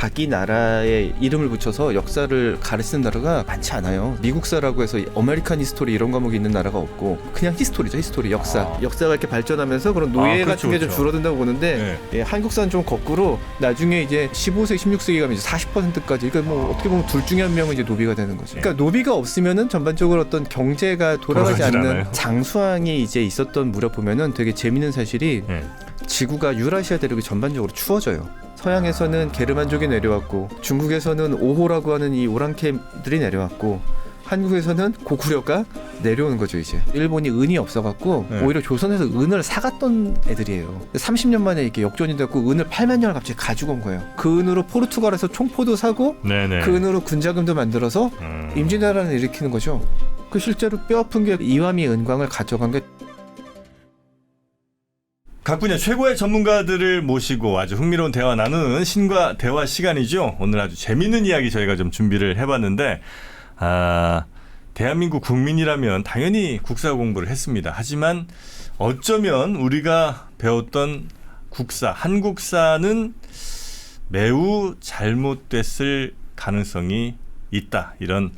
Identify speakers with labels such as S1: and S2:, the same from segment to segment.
S1: 자기 나라의 이름을 붙여서 역사를 가르치는 나라가 많지 않아요. 미국사라고 해서 아메리칸 히스토리 이런 과목이 있는 나라가 없고 그냥 히스토리죠. 히스토리, 역사. 역사가 이렇게 발전하면서 그런 노예 같은 게 좀 줄어든다고 보는데 예, 한국사는 좀 거꾸로 나중에 이제 15세기, 16세기 가면 이제 40%까지 그러니까 뭐 어떻게 보면 둘 중에 한 명은 이제 노비가 되는 거죠. 그러니까 노비가 없으면은 전반적으로 어떤 경제가 돌아가지 않는 않아요. 장수왕이 이제 있었던 무렵 보면은 되게 재밌는 사실이 지구가 유라시아 대륙이 전반적으로 추워져요. 서양에서는 게르만족이 내려왔고 중국에서는 오호라고 하는 이 오랑캐들이 내려왔고 한국에서는 고구려가 내려오는 거죠. 이제 일본이 은이 없어갖고 오히려 조선에서 은을 사갔던 애들이에요. 30년 만에 이렇게 역전이 됐고 은을 8만 년을 갑자기 가지고 온 거예요. 그 은으로 포르투갈에서 총포도 사고 그 은으로 군자금도 만들어서 임진왜란을 일으키는 거죠. 그 실제로 뼈아픈 게 이와미 은광을 가져간 게
S2: 각 분야 최고의 전문가들을 모시고 아주 흥미로운 대화 나누는 신과 대화 시간이죠. 오늘 아주 재미있는 이야기 저희가 좀 준비를 해봤는데 대한민국 국민이라면 당연히 국사 공부를 했습니다. 하지만 어쩌면 우리가 배웠던 국사, 한국사는 매우 잘못됐을 가능성이 있다. 이런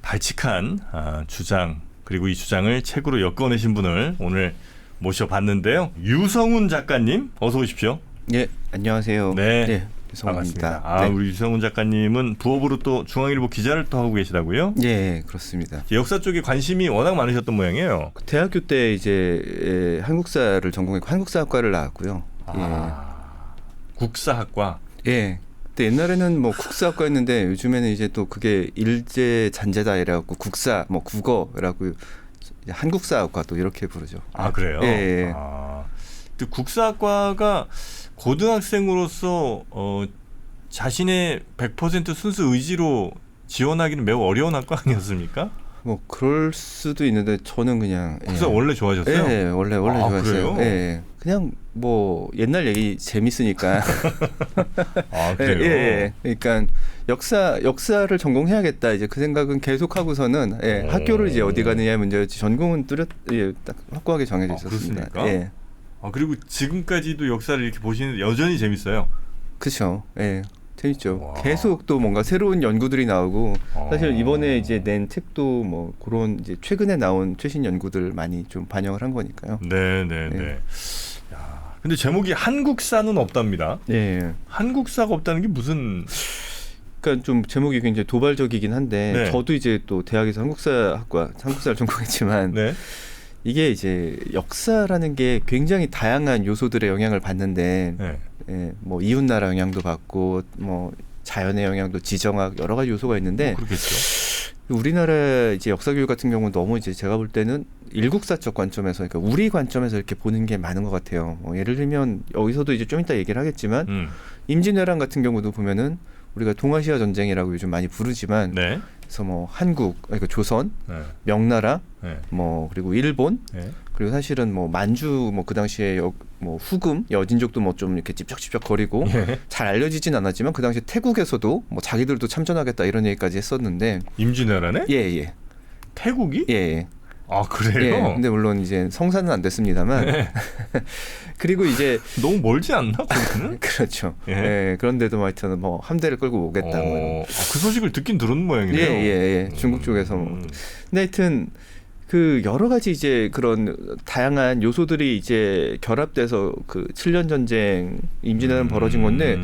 S2: 발칙한 주장, 그리고 이 주장을 책으로 엮어내신 분을 오늘 모셔봤는데요. 유성훈 작가님 어서 오십시오.
S1: 예, 안녕하세요.
S2: 네,
S1: 유성훈입니다.
S2: 네. 우리 유성훈 작가님은 부업으로 또 중앙일보 기자를 또 하고 계시다고요?
S1: 예, 그렇습니다.
S2: 역사 쪽에 관심이 워낙 많으셨던 모양이에요.
S1: 대학교 때 이제 한국사를 전공했고 한국사학과를 나왔고요.
S2: 국사학과.
S1: 예. 근데 옛날에는 뭐 국사학과였는데 요즘에는 이제 또 그게 일제 잔재다 이래갖고 국사, 뭐 국어라고 한국사학과 또 이렇게 부르죠.
S2: 그래요?
S1: 예.
S2: 국사학과가 고등학생으로서 자신의 100% 순수 의지로 지원하기는 매우 어려운 학과 아니었습니까?
S1: 뭐 그럴 수도 있는데 저는 그냥
S2: 국사 원래 좋아하셨어요?
S1: 예, 원래 좋아했어요.
S2: 그래요?
S1: 예. 그냥 뭐 옛날 얘기 재밌으니까.
S2: 그래요?
S1: 예. 그러니까 역사를 전공해야겠다 이제 그 생각은 계속하고서는 학교를 이제 어디 가느냐의 문제였지 전공은 딱 확고하게 정해져 있었습니다.
S2: 그렇습니까?
S1: 예.
S2: 그리고 지금까지도 역사를 이렇게 보시는데 여전히 재밌어요.
S1: 그렇죠. 예. 재밌죠. 계속 또 뭔가 새로운 연구들이 나오고 사실 이번에 이제 낸 책도 뭐 그런 이제 최근에 나온 최신 연구들 많이 좀 반영을 한 거니까요.
S2: 네. 근데 제목이 한국사는 없답니다.
S1: 예.
S2: 한국사가 없다는 게 무슨?
S1: 그러니까 좀 제목이 굉장히 도발적이긴 한데 저도 이제 또 대학에서 한국사를 전공했지만 이게 이제 역사라는 게 굉장히 다양한 요소들의 영향을 받는데 뭐 이웃나라 영향도 받고 뭐 자연의 영향도 지정학 여러 가지 요소가 있는데
S2: 그렇겠죠.
S1: 우리나라 이제 역사 교육 같은 경우는 너무 이제 제가 볼 때는 일국사적 관점에서 그러니까 우리 관점에서 이렇게 보는 게 많은 것 같아요. 예를 들면 여기서도 이제 좀 이따 얘기를 하겠지만 임진왜란 같은 경우도 보면은 우리가 동아시아 전쟁이라고 요즘 많이 부르지만 그래서 뭐 한국, 그러니까 조선, 명나라, 뭐 그리고 일본, 그리고 사실은 뭐 만주 뭐 그 당시에 뭐 후금, 여진족도 뭐 좀 이렇게 찝쩍찝쩍거리고 잘 알려지진 않았지만 그 당시 태국에서도 뭐 자기들도 참전하겠다 이런 얘기까지 했었는데
S2: 임진왜란에?
S1: 예.
S2: 태국이?
S1: 예.
S2: 그래요?
S1: 예. 근데 물론 이제 성사는 안 됐습니다만 그리고 이제
S2: 너무 멀지 않나 거기는?
S1: 그렇죠. 예. 그런데도 하여튼 뭐 함대를 끌고 오겠다.
S2: 그 소식을 듣긴 들은 모양이네요.
S1: 예. 중국 쪽에서. 근데 하여튼 그 여러 가지 이제 그런 다양한 요소들이 이제 결합돼서 그 7년 전쟁 임진왜란 벌어진 건데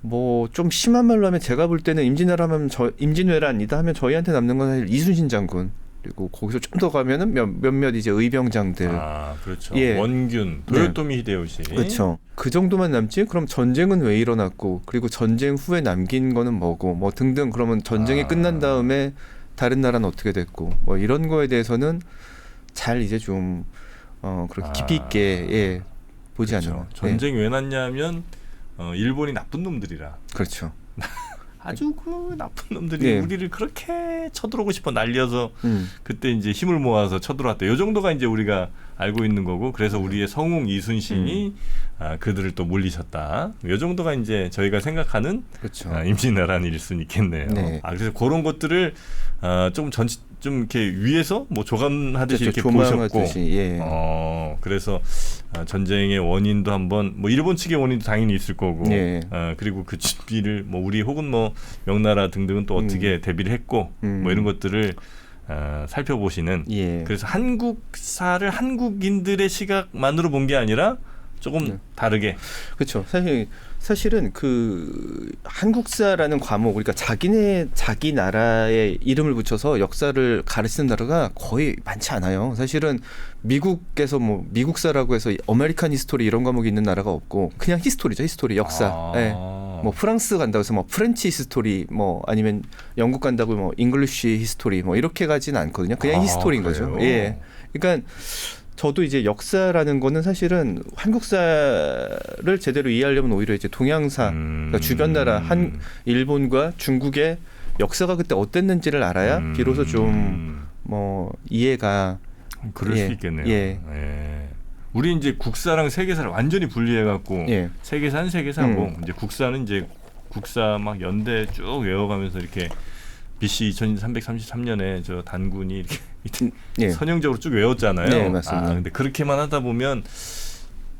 S1: 뭐 좀 심한 말로 하면 제가 볼 때는 임진왜란이다 하면 저희한테 남는 건 사실 이순신 장군. 그리고 거기서 좀 더 가면은 몇몇 이제 의병장들.
S2: 그렇죠. 원균, 도요토미 히데요시.
S1: 그렇죠. 그 정도만 남지? 그럼 전쟁은 왜 일어났고, 그리고 전쟁 후에 남긴 거는 뭐고, 뭐 등등. 그러면 전쟁이 끝난 다음에 다른 나라는 어떻게 됐고, 뭐 이런 거에 대해서는 잘 이제 좀 그렇게 깊이 있게 보지 않아요.
S2: 전쟁이 왜 났냐면 일본이 나쁜 놈들이라.
S1: 그렇죠.
S2: 아주 그 나쁜 놈들이 우리를 그렇게 쳐들어오고 싶어 날려서 그때 이제 힘을 모아서 쳐들어왔다. 이 정도가 이제 우리가 알고 있는 거고, 그래서 우리의 성웅 이순신이 그들을 또 물리쳤다. 이 정도가 이제 저희가 생각하는 임진왜란일 수는 있겠네요. 그래서 그런 것들을 좀 좀 이렇게 위에서 뭐 조감하듯이
S1: 그렇죠,
S2: 이렇게 보셨고,
S1: 조망하듯이, 예.
S2: 그래서 전쟁의 원인도 한번 뭐 일본 측의 원인도 당연히 있을 거고,
S1: 예.
S2: 그리고 그 준비를 뭐 우리 혹은 뭐 명나라 등등은 또 어떻게 대비를 했고, 뭐 이런 것들을 살펴보시는.
S1: 예.
S2: 그래서 한국사를 한국인들의 시각만으로 본 게 아니라 조금 다르게.
S1: 그렇죠. 사실은 그 한국사라는 과목, 그러니까 자기 나라의 이름을 붙여서 역사를 가르치는 나라가 거의 많지 않아요. 사실은 미국에서 뭐 미국사라고 해서 아메리칸 히스토리 이런 과목이 있는 나라가 없고 그냥 히스토리죠. 히스토리, 역사. 예. 뭐 프랑스 간다고 해서 뭐 프렌치 히스토리, 뭐 아니면 영국 간다고 뭐 잉글리쉬 히스토리 뭐 이렇게 가지는 않거든요. 그냥 히스토리인 거죠. 예. 그러니까 저도 이제 역사라는 거는 사실은 한국사를 제대로 이해하려면 오히려 이제 동양사, 그러니까 주변 나라 일본과 중국의 역사가 그때 어땠는지를 알아야 비로소 좀 뭐 이해가.
S2: 그럴 수 있겠네요. 예. 우리 이제 국사랑 세계사를 완전히 분리해갖고 세계사고 이제 국사는 이제 국사 막 연대 쭉 외워가면서 이렇게 BC 2333년에 저 단군이 이렇게 선형적으로 쭉 외웠잖아요.
S1: 네, 맞습니다.
S2: 근데 그렇게만 하다 보면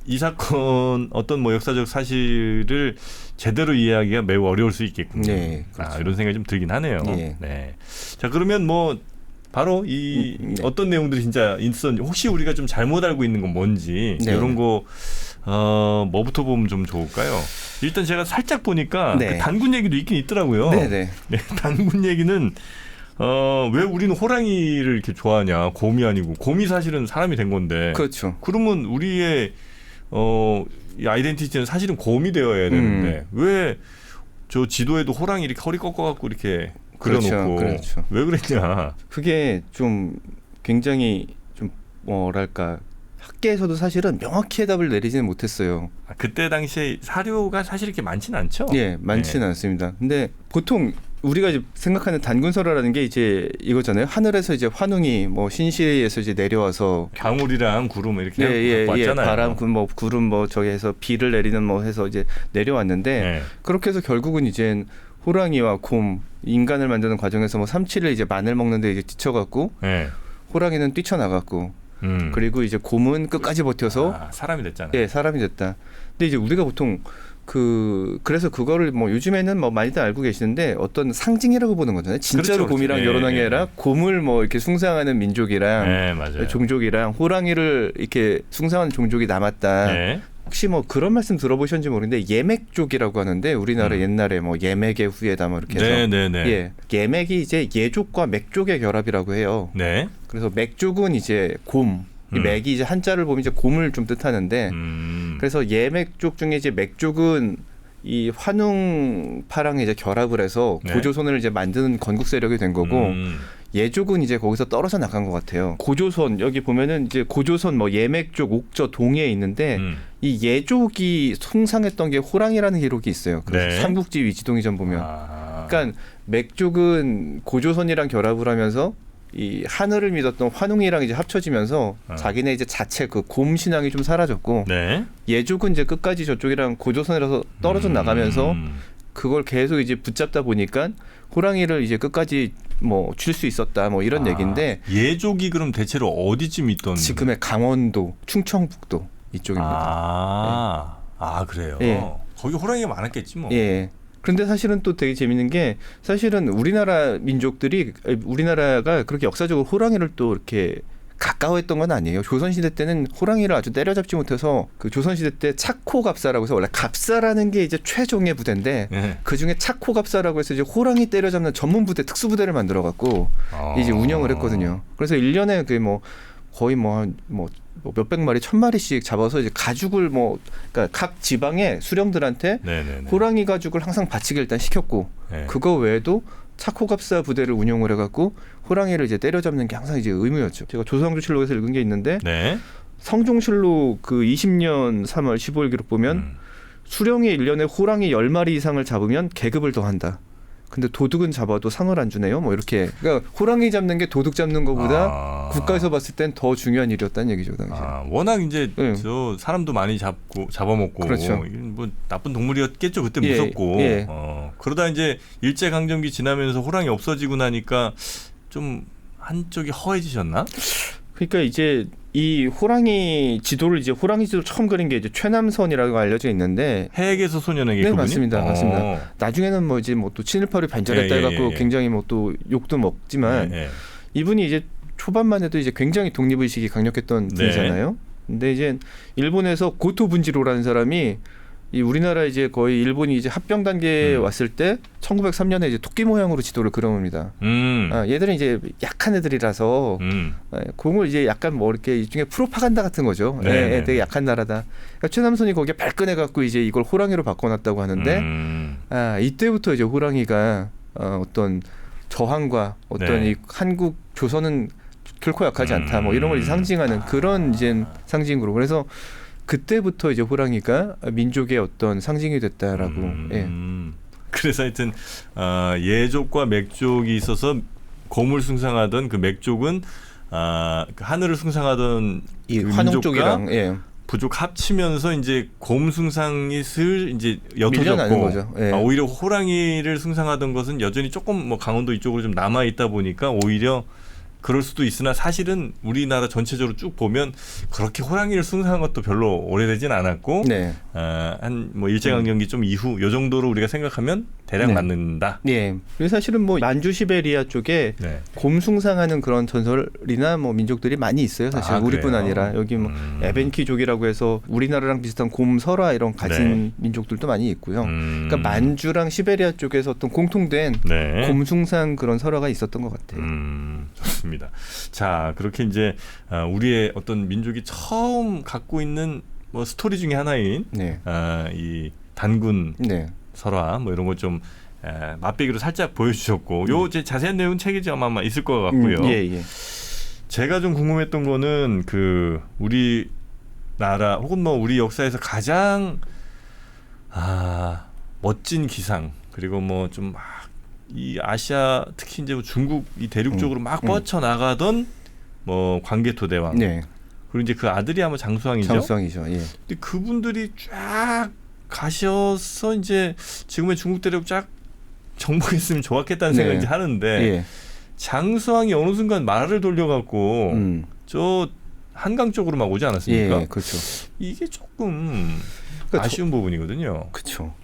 S2: 이 사건 어떤 뭐 역사적 사실을 제대로 이해하기가 매우 어려울 수 있겠군요.
S1: 네, 그렇죠.
S2: 이런 생각이 좀 들긴 하네요.
S1: 네.
S2: 네. 자, 그러면 뭐 바로 이 어떤 내용들이 진짜 있었는지, 혹시 우리가 좀 잘못 알고 있는 건 뭔지 이런 거 뭐부터 보면 좀 좋을까요? 일단 제가 살짝 보니까 그 단군 얘기도 있긴 있더라고요. 네, 단군 얘기는 왜 우리는 호랑이를 이렇게 좋아하냐? 곰이 아니고, 곰이 사실은 사람이 된 건데.
S1: 그렇죠.
S2: 그러면 우리의 이 아이덴티티는 사실은 곰이 되어야 되는데 왜 저 지도에도 호랑이 이렇게 허리 꺾어갖고 이렇게 그려놓고
S1: 그렇죠.
S2: 왜 그랬냐?
S1: 그게 좀 굉장히 좀 뭐랄까, 학계에서도 사실은 명확히 해답을 내리지는 못했어요.
S2: 그때 당시에 사료가 사실 이렇게 많지는 않죠?
S1: 예, 많지는 않습니다. 근데 보통 우리가 이제 생각하는 단군설화라는 게 이제 이거잖아요. 하늘에서 이제 환웅이 뭐 신시에서 이제 내려와서
S2: 강우리랑 구름 이렇게 왔잖아요.
S1: 바람, 뭐 구름 뭐 저기에서 비를 내리는 뭐 해서 이제 내려왔는데 그렇게 해서 결국은 이제 호랑이와 곰, 인간을 만드는 과정에서 뭐 삼치를 이제 마늘 먹는데 이제 지쳐갖고 호랑이는 뛰쳐나갔고 그리고 이제 곰은 끝까지 버텨서
S2: 사람이 됐잖아요.
S1: 예, 사람이 됐다. 근데 이제 우리가 보통 그래서 그거를 뭐 요즘에는 뭐 많이들 알고 계시는데 어떤 상징이라고 보는 거잖아요. 진짜로
S2: 그렇죠.
S1: 곰이랑 결혼한 게 아니라 곰을 뭐 이렇게 숭상하는 민족이랑 종족이랑 호랑이를 이렇게 숭상하는 종족이 남았다. 혹시 뭐 그런 말씀 들어보셨는지 모르겠는데 예맥족이라고 하는데 우리나라 옛날에 뭐 예맥의 후예다 뭐 이렇게 해서 예맥이 이제 예족과 맥족의 결합이라고 해요. 그래서 맥족은 이제 곰, 이 맥이 이제 한자를 보면 이제 곰을 좀 뜻하는데 그래서 예맥족 중에 이제 맥족은 이 환웅파랑 이제 결합을 해서 고조선을 이제 만드는 건국 세력이 된 거고 예족은 이제 거기서 떨어져 나간 것 같아요. 고조선 여기 보면은 이제 고조선 뭐 예맥족, 옥저, 동해에 있는데 이 예족이 숭상했던 게 호랑이라는 기록이 있어요. 그래서 삼국지 위지동의전 보면, 그러니까 맥족은 고조선이랑 결합을 하면서 이 하늘을 믿었던 환웅이랑 이제 합쳐지면서 자기네 이제 자체 그 곰 신앙이 좀 사라졌고 예족은 이제 끝까지 저쪽이랑 고조선이라서 떨어져 나가면서 그걸 계속 이제 붙잡다 보니까 호랑이를 이제 끝까지 뭐 줄 수 있었다 뭐 이런 얘기인데
S2: 예족이 그럼 대체로 어디쯤 있던?
S1: 지금의 강원도, 충청북도 이쪽입니다.
S2: 그래요. 거기 호랑이가 많았겠지 뭐.
S1: 그런데 사실은 또 되게 재밌는 게 사실은 우리나라 민족들이 우리나라가 그렇게 역사적으로 호랑이를 또 이렇게 가까워했던 건 아니에요. 조선시대 때는 호랑이를 아주 때려잡지 못해서 그 조선시대 때 착호갑사라고 해서 원래 갑사라는 게 이제 최종의 부대인데 그중에 착호갑사라고 해서 이제 호랑이 때려잡는 전문 부대, 특수부대를 만들어갖고 이제 운영을 했거든요. 그래서 1년에 그 뭐 거의 뭐 몇백 마리, 1000마리씩 잡아서 이제 가죽을 그러니까 각 지방의 수령들한테 호랑이 가죽을 항상 바치게 일단 시켰고 그거 외에도 착호갑사 부대를 운용을 해갖고 호랑이를 이제 때려잡는 게 항상 이제 의무였죠. 제가 조선왕조실록에서 읽은 게 있는데 성종실록 그 20년 3월 15일 기록 보면 수령이 1년에 호랑이 10마리 이상을 잡으면 계급을 더한다. 근데 도둑은 잡아도 상을 안 주네요. 뭐 이렇게. 그러니까 호랑이 잡는 게 도둑 잡는 것보다 국가에서 봤을 땐 더 중요한 일이었다는 얘기죠, 당시에.
S2: 워낙 이제 저 사람도 많이 잡아먹고 뭐 나쁜 동물이었겠죠. 그때 무섭고. 그러다 이제 일제 강점기 지나면서 호랑이 없어지고 나니까 좀 한쪽이 허해지셨나?
S1: 그러니까 이제 이 호랑이 지도를 이제 호랑이 지도 처음 그린 게 이제 최남선이라고 알려져 있는데
S2: 해외에서 소년에게
S1: 네,
S2: 그분이?
S1: 맞습니다. 맞습니다. 나중에는 뭐 이제 뭐 또 친일파를 변절했다 해갖고 굉장히 뭐 또 욕도 먹지만 이분이 이제 초반만 해도 이제 굉장히 독립의식이 강력했던 분이잖아요. 근데 이제 일본에서 고토 분지로라는 사람이 이 우리나라 이제 거의 일본이 이제 합병 단계에 왔을 때 1903년에 이제 토끼 모양으로 지도를 그려옵니다. 얘들은 이제 약한 애들이라서 공을 이제 약간 뭐 이렇게 일종의 프로파간다 같은 거죠. 되게 약한 나라다. 그러니까 최남선이 거기에 발끈해 갖고 이제 이걸 호랑이로 바꿔놨다고 하는데 이때부터 이제 호랑이가 어떤 저항과 어떤 이 한국 조선은 결코 약하지 않다. 뭐 이런 걸 상징하는 그런 이제 상징으로 그래서. 그때부터 이제 호랑이가 민족의 어떤 상징이 됐다라고.
S2: 그래서 하여튼 예족과 맥족이 있어서 곰을 숭상하던 그 맥족은 그 하늘을 숭상하던
S1: 이
S2: 그
S1: 환웅 쪽이랑
S2: 부족 합치면서 이제 곰 숭상이 슬 이제
S1: 밀려나는 거죠.
S2: 오히려 호랑이를 숭상하던 것은 여전히 조금 뭐 강원도 이쪽으로 좀 남아 있다 보니까 오히려. 그럴 수도 있으나 사실은 우리나라 전체적으로 쭉 보면 그렇게 호랑이를 숭상한 것도 별로 오래되진 않았고 한 뭐 일제강점기 좀 이후 요 정도로 우리가 생각하면 대략 맞는다.
S1: 그래서 사실은 뭐 만주 시베리아 쪽에 곰 숭상하는 그런 전설이나 뭐 민족들이 많이 있어요. 사실 우리뿐 아니라 여기 뭐 에벤키족이라고 해서 우리나라랑 비슷한 곰 설화 이런 가진 민족들도 많이 있고요. 그러니까 만주랑 시베리아 쪽에서 어떤 공통된 곰 숭상 그런 설화가 있었던 것 같아요.
S2: 좋습니다. 자, 그렇게 이제 우리의 어떤 민족이 처음 갖고 있는 뭐 스토리 중에 하나인 이 단군 설화 뭐 이런 거 좀 맛배기로 살짝 보여주셨고 요 이제 자세한 내용은 책에 아마 있을 것 같고요. 제가 좀 궁금했던 거는 그 우리나라 혹은 뭐 우리 역사에서 가장 멋진 기상 그리고 뭐 좀 이 아시아 특히 이제 중국 이 대륙 쪽으로 막 뻗쳐 나가던 뭐 광개토대왕 그리고 이제 그 아들이 아마 장수왕이죠.
S1: 장수왕이죠.
S2: 근데 그분들이 쫙 가셔서 이제 지금의 중국 대륙 쫙 정복했으면 좋았겠다는 생각이 하는데 장수왕이 어느 순간 말을 돌려갖고 저 한강 쪽으로 막 오지 않았습니까?
S1: 그렇죠.
S2: 이게 조금 아쉬운 부분이거든요.
S1: 그렇죠.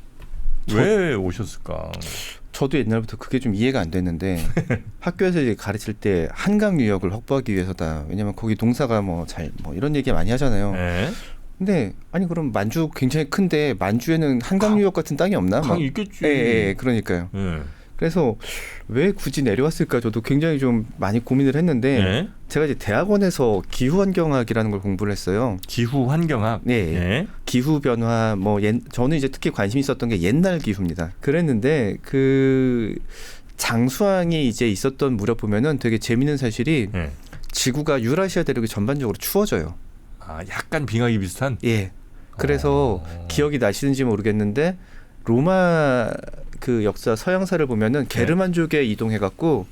S2: 왜 오셨을까?
S1: 저도 옛날부터 그게 좀 이해가 안 됐는데 학교에서 이제 가르칠 때 한강 유역을 확보하기 위해서다. 왜냐면 거기 동사가 뭐 이런 얘기 많이 하잖아요. 근데 아니 그럼 만주 굉장히 큰데 만주에는 한강 유역 같은 땅이 없나?
S2: 강이 있겠지.
S1: 그러니까요. 그래서 왜 굳이 내려왔을까 저도 굉장히 좀 많이 고민을 했는데 제가 이제 대학원에서 기후환경학이라는 걸 공부를 했어요.
S2: 기후환경학?
S1: 기후 변화 저는 이제 특히 관심 있었던 게 옛날 기후입니다. 그랬는데 그 장수왕이 이제 있었던 무렵 보면은 되게 재밌는 사실이 지구가 유라시아 대륙이 전반적으로 추워져요.
S2: 약간 빙하기 비슷한?
S1: 그래서 기억이 나시는지 모르겠는데 로마 그 역사 서양사를 보면은 게르만족에 이동해갖고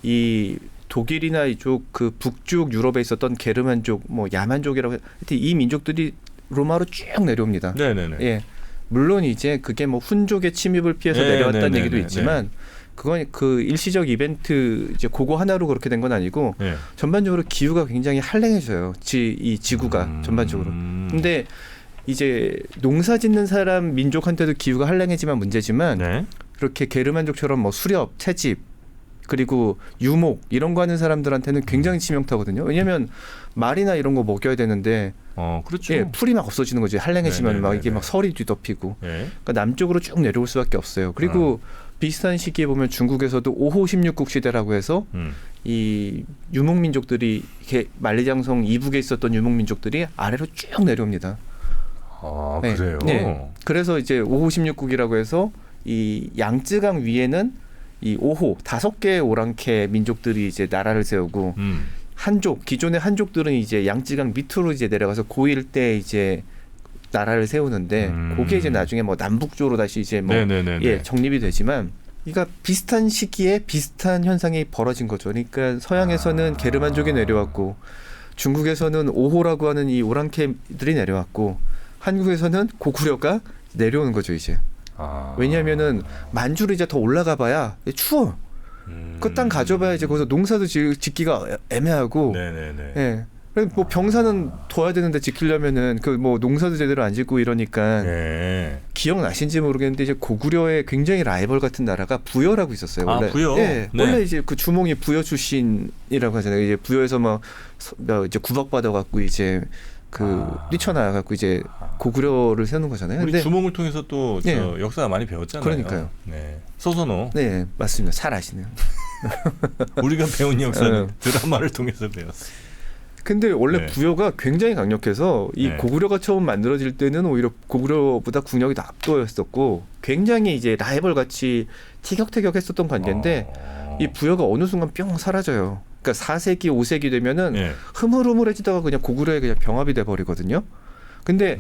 S1: 이 독일이나 이쪽 그 북쪽 유럽에 있었던 게르만족, 뭐 야만족이라고 하여튼 이 민족들이 로마로 쭉 내려옵니다. 물론 이제 그게 뭐 훈족의 침입을 피해서 내려왔다는 얘기도 있지만 그건 그 일시적 이벤트 이제 그거 하나로 그렇게 된 건 아니고 전반적으로 기후가 굉장히 한랭해져요. 이 지구가 전반적으로. 근데 이제 농사 짓는 사람 민족한테도 기후가 한랭해지만 문제지만 그렇게 게르만족처럼 뭐 수렵, 채집 그리고 유목 이런 거 하는 사람들한테는 굉장히 치명타거든요. 왜냐하면 말이나 이런 거 먹여야 되는데
S2: 그렇죠.
S1: 풀이 막 없어지는 거지. 한랭해지면 막 이게 막 설이 뒤덮이고 그러니까 남쪽으로 쭉 내려올 수밖에 없어요. 그리고 비슷한 시기에 보면 중국에서도 5호 16국 시대라고 해서 이 유목민족들이 이렇게 만리장성 이북에 있었던 유목민족들이 아래로 쭉 내려옵니다.
S2: 그래요?
S1: 그래서 이제 5호 16국이라고 해서 이 양쯔강 위에는 이 5호 5개의 오랑캐 민족들이 이제 나라를 세우고 한족 기존의 한족들은 이제 양쯔강 밑으로 이제 내려가서 고1 때 이제 나라를 세우는데 그게 이제 나중에 뭐 남북조로 다시 이제 뭐 정립이 되지만 그러니까 비슷한 시기에 비슷한 현상이 벌어진 거죠. 그러니까 서양에서는 게르만족이 내려왔고 중국에서는 5호라고 하는 이 오랑캐들이 내려왔고 한국에서는 고구려가 내려오는 거죠 이제. 왜냐하면은 만주로 이제 더 올라가 봐야 추워. 그 땅 가져봐야 이제 거기서 농사도 짓기가 애매하고.
S2: 네네네.
S1: 예. 뭐 병사는 둬야 되는데 지키려면은 그 뭐 농사도 제대로 안 짓고 이러니까
S2: 네.
S1: 기억나신지 모르겠는데 이제 고구려의 굉장히 라이벌 같은 나라가 부여라고 있었어요. 원래.
S2: 아, 부여.
S1: 예.
S2: 네.
S1: 원래 이제 그 주몽이 부여 출신이라고 하잖아요. 이제 부여에서 막 이제 구박받아 갖고 이제 뛰쳐나와 갖고 이제 고구려를 세우는 거잖아요.
S2: 우리
S1: 근데
S2: 주몽을 통해서 또 저
S1: 예.
S2: 역사 많이 배웠잖아요.
S1: 그러니까요.
S2: 네. 소선호.
S1: 네, 맞습니다. 잘 아시네요.
S2: 우리가 배운 역사는
S1: 네.
S2: 드라마를 통해서 배웠어.
S1: 근데 원래
S2: 네.
S1: 부여가 굉장히 강력해서 이
S2: 네.
S1: 고구려가 처음 만들어질 때는 오히려 고구려보다 국력이 더 압도였었고 굉장히 이제 라이벌 같이 티격태격했었던 관계인데 이 부여가 어느 순간 뿅 사라져요. 그러니까 4세기, 5세기 되면은
S2: 네.
S1: 흐물흐물해지다가 그냥 고구려에 그냥 병합이 돼 버리거든요. 근데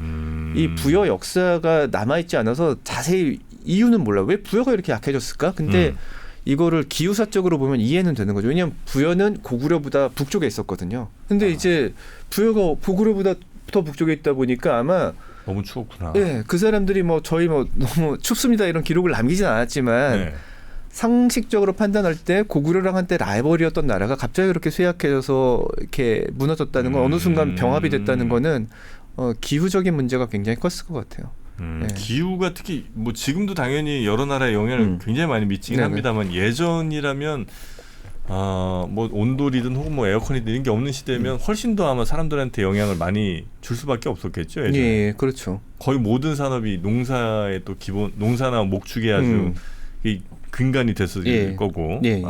S1: 이 부여 역사가 남아있지 않아서 자세히 이유는 몰라. 왜 부여가 이렇게 약해졌을까? 근데 이거를 기후사적으로 보면 이해는 되는 거죠. 왜냐하면 부여는 고구려보다 북쪽에 있었거든요. 근데 이제 부여가 고구려보다 더 북쪽에 있다 보니까 아마
S2: 너무 추웠구나.
S1: 예, 그 사람들이 뭐 저희 뭐 너무 춥습니다 이런 기록을 남기진 않았지만
S2: 네.
S1: 상식적으로 판단할 때 고구려랑 한때 라이벌이었던 나라가 갑자기 그렇게 쇠약해져서 이렇게 무너졌다는 건 어느 순간 병합이 됐다는 거는 기후적인 문제가 굉장히 컸을 것 같아요. 네.
S2: 기후가 특히 뭐 지금도 당연히 여러 나라에 영향을 굉장히 많이 미치긴
S1: 네네.
S2: 합니다만 예전이라면 뭐 온돌이든 혹은 뭐 에어컨이든 이런 게 없는 시대면 훨씬 더 아마 사람들한테 영향을 많이 줄 수밖에 없었겠죠. 예전에.
S1: 예, 그렇죠.
S2: 거의 모든 산업이 농사의 또 기본 농사나 목축에 아주 이 근간이 됐을
S1: 예.
S2: 거고.
S1: 예, 예.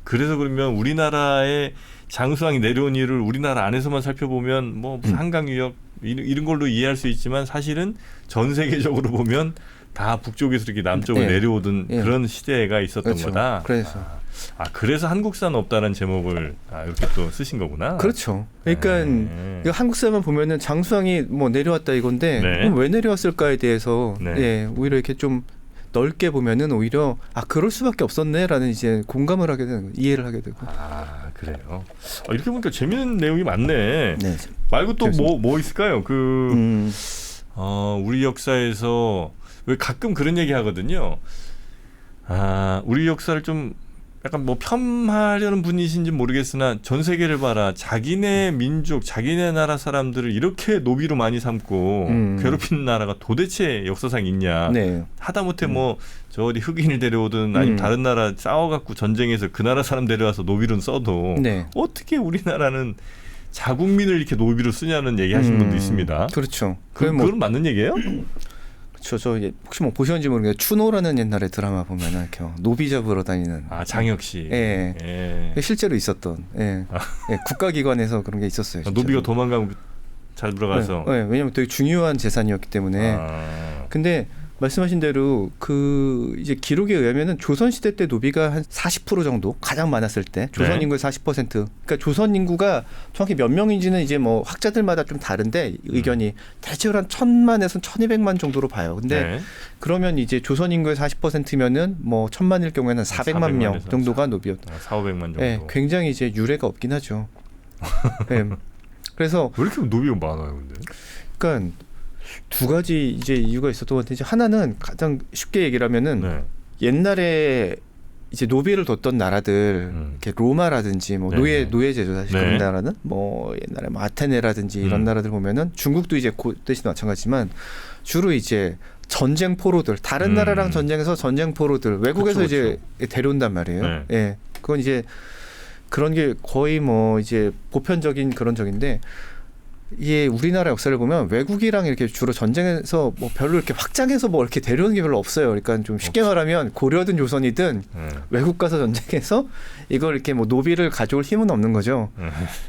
S2: 그래서 그러면 우리나라의 장수왕이 내려온 일을 우리나라 안에서만 살펴보면 뭐 무슨 한강 유역 이런 걸로 이해할 수 있지만 사실은 전 세계적으로 보면 다 북쪽에서 이렇게 남쪽으로
S1: 예.
S2: 내려오던
S1: 예.
S2: 그런 시대가 있었던
S1: 그렇죠.
S2: 거다.
S1: 그래서
S2: 그래서 한국산 없다는 제목을 이렇게 또 쓰신 거구나.
S1: 그렇죠. 그러니까 이거 한국사만 보면은 장수왕이 뭐 내려왔다 이건데
S2: 네.
S1: 그럼 왜 내려왔을까에 대해서
S2: 네.
S1: 예, 오히려 이렇게 좀 넓게 보면은 오히려 그럴 수밖에 없었네라는 이제 공감을 하게 되는 거예요. 이해를 하게 되고.
S2: 그래요. 이렇게 보니까 재밌는 내용이 많네.
S1: 네.
S2: 말고 또 뭐 있을까요? 우리 역사에서 왜 가끔 그런 얘기 하거든요. 우리 역사를 좀 약간 뭐 폄하하려는 분이신지 모르겠으나 전 세계를 봐라. 자기네 민족, 자기네 나라 사람들을 이렇게 노비로 많이 삼고 괴롭히는 나라가 도대체 역사상 있냐.
S1: 네.
S2: 하다못해 뭐 저 어디 흑인을 데려오든 아니면 다른 나라 싸워갖고 전쟁에서 그 나라 사람 데려와서 노비로 써도
S1: 네.
S2: 어떻게 우리나라는 자국민을 이렇게 노비로 쓰냐는 얘기 하시는 분도 있습니다.
S1: 그렇죠.
S2: 그건 맞는 얘기예요?
S1: 저 혹시 뭐 보셨는지 모르겠는데 추노라는 옛날에 드라마 보면은 이렇게 노비 잡으러 다니는
S2: 장혁 씨.
S1: 예. 실제로 있었던 예. 국가기관에서 그런 게 있었어요.
S2: 노비가 도망가고 잘 들어가서.
S1: 네, 왜냐하면 되게 중요한 재산이었기 때문에. 근데 말씀하신 대로 이제 기록에 의하면은 조선 시대 때 노비가 한 40% 정도 가장 많았을 때 조선 인구의 40%. 그러니까 조선 인구가 정확히 몇 명인지는 이제 뭐 학자들마다 좀 다른데 의견이 대체로 한 1,000만에서 1,200만 정도로 봐요. 근데 그러면 이제 조선 인구의 40%면은 뭐 1,000만일 경우에는 400만 명 정도가 노비였다.
S2: 4,500만 정도.
S1: 네, 굉장히 이제 유례가 없긴 하죠. 네. 그래서
S2: 왜 이렇게 노비가 많아요, 근데?
S1: 그러니까 두 가지 이제 이유가 있었던 것 같아요. 이제 하나는 가장 쉽게 얘기를 하면은 옛날에 이제 노비를 뒀던 나라들, 이렇게 로마라든지 뭐 노예제죠 사실 그런 나라는 뭐 옛날에 뭐 아테네라든지 이런 나라들 보면은 중국도 이제 그때도 마찬가지지만 주로 이제 전쟁 포로들 다른 나라랑 전쟁에서 전쟁 포로들 외국에서 이제 데려온단 말이에요. 예, 그건 이제 그런 게 거의 뭐 이제 보편적인 그런 적인데. 이게 우리나라 역사를 보면 외국이랑 이렇게 주로 전쟁에서 뭐 별로 이렇게 확장해서 뭐 이렇게 데려오는 게 별로 없어요. 그러니까 좀 쉽게 말하면 고려든 조선이든 외국 가서 전쟁해서 이걸 이렇게 뭐 노비를 가져올 힘은 없는 거죠.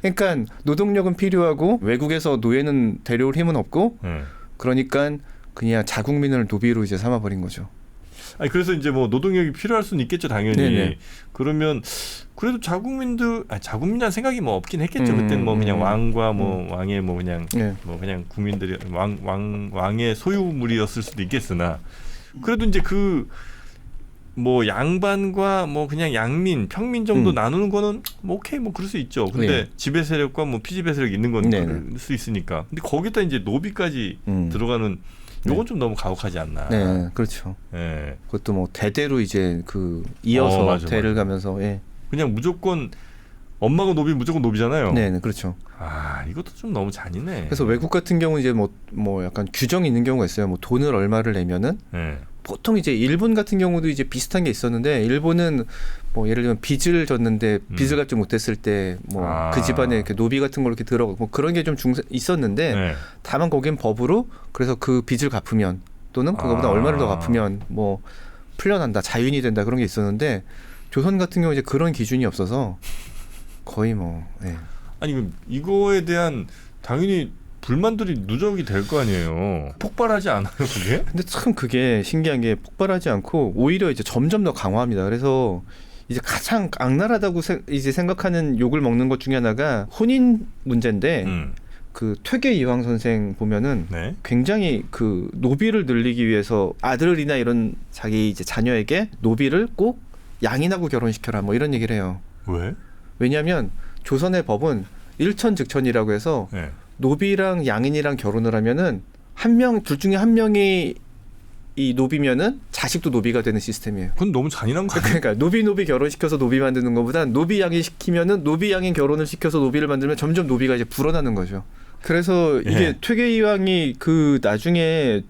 S1: 그러니까 노동력은 필요하고 외국에서 노예는 데려올 힘은 없고 그러니까 그냥 자국민을 노비로 이제 삼아버린 거죠.
S2: 그래서 이제 뭐 노동력이 필요할 수는 있겠죠, 당연히.
S1: 네네.
S2: 그러면 그래도 자국민이라는 생각이 뭐 없긴 했겠죠. 그때는 뭐 그냥 왕과 뭐 왕의 뭐 그냥 뭐 그냥 국민들이 왕의 소유물이었을 수도 있겠으나 그래도 이제 뭐 양반과 뭐 그냥 양민, 평민 정도 나누는 거는 뭐 오케이 뭐 그럴 수 있죠. 근데 지배 세력과 뭐 피지배 세력이 있는 건 그럴 수 있으니까. 근데 거기다 이제 노비까지 들어가는 요건 좀 너무 가혹하지 않나.
S1: 네, 그렇죠.
S2: 예.
S1: 그것도 뭐 대대로 이제 그 이어서
S2: 맞아,
S1: 대를
S2: 맞아.
S1: 가면서 예.
S2: 그냥 무조건 엄마가 노비 무조건 노비잖아요.
S1: 네, 그렇죠.
S2: 아, 이것도 좀 너무 잔인해.
S1: 그래서 외국 같은 경우 이제 뭐 약간 규정이 있는 경우가 있어요. 뭐 돈을 얼마를 내면은
S2: 예.
S1: 보통 이제 일본 같은 경우도 이제 비슷한 게 있었는데 일본은 뭐 예를 들면 빚을 졌는데 빚을 갚지 못했을 때 뭐 그 집안에 이렇게 노비 같은 걸 이렇게 들어가고 뭐 그런 게 좀 있었는데
S2: 예.
S1: 다만 거긴 법으로 그래서 그 빚을 갚으면 또는 그거보다 얼마를 더 갚으면 뭐 풀려난다, 자유인이 된다 그런 게 있었는데 조선 같은 경우 이제 그런 기준이 없어서 거의 뭐 예.
S2: 아니 이거에 대한 당연히 불만들이 누적이 될 거 아니에요. 폭발하지 않아요, 그게?
S1: 근데 참 그게 신기한 게 폭발하지 않고 오히려 이제 점점 더 강화합니다. 그래서 이제 가장 악랄하다고 이제 생각하는 욕을 먹는 것 중에 하나가 혼인 문제인데 그 퇴계 이황 선생 보면은
S2: 네.
S1: 굉장히 그 노비를 늘리기 위해서 아들이나 이런 자기 이제 자녀에게 노비를 꼭 양인하고 결혼시켜라 뭐 이런 얘기를 해요.
S2: 왜?
S1: 왜냐하면 조선의 법은 일천즉천이라고 해서
S2: 네.
S1: 노비랑 양인이랑 결혼을 하면은 둘 중에 한 명이 이 노비면은 자식도 노비가 되는 시스템이에요.
S2: 그건 너무 잔인한 거 아니에요?
S1: 그러니까 노비 결혼시켜서 노비 만드는 것보다 노비 양인 시키면은 노비 양인 결혼을 시켜서 노비를 만들면 점점 노비가 이제 불어나는 거죠. 그래서 이게
S2: 예.
S1: 퇴계 이황이 그 나중에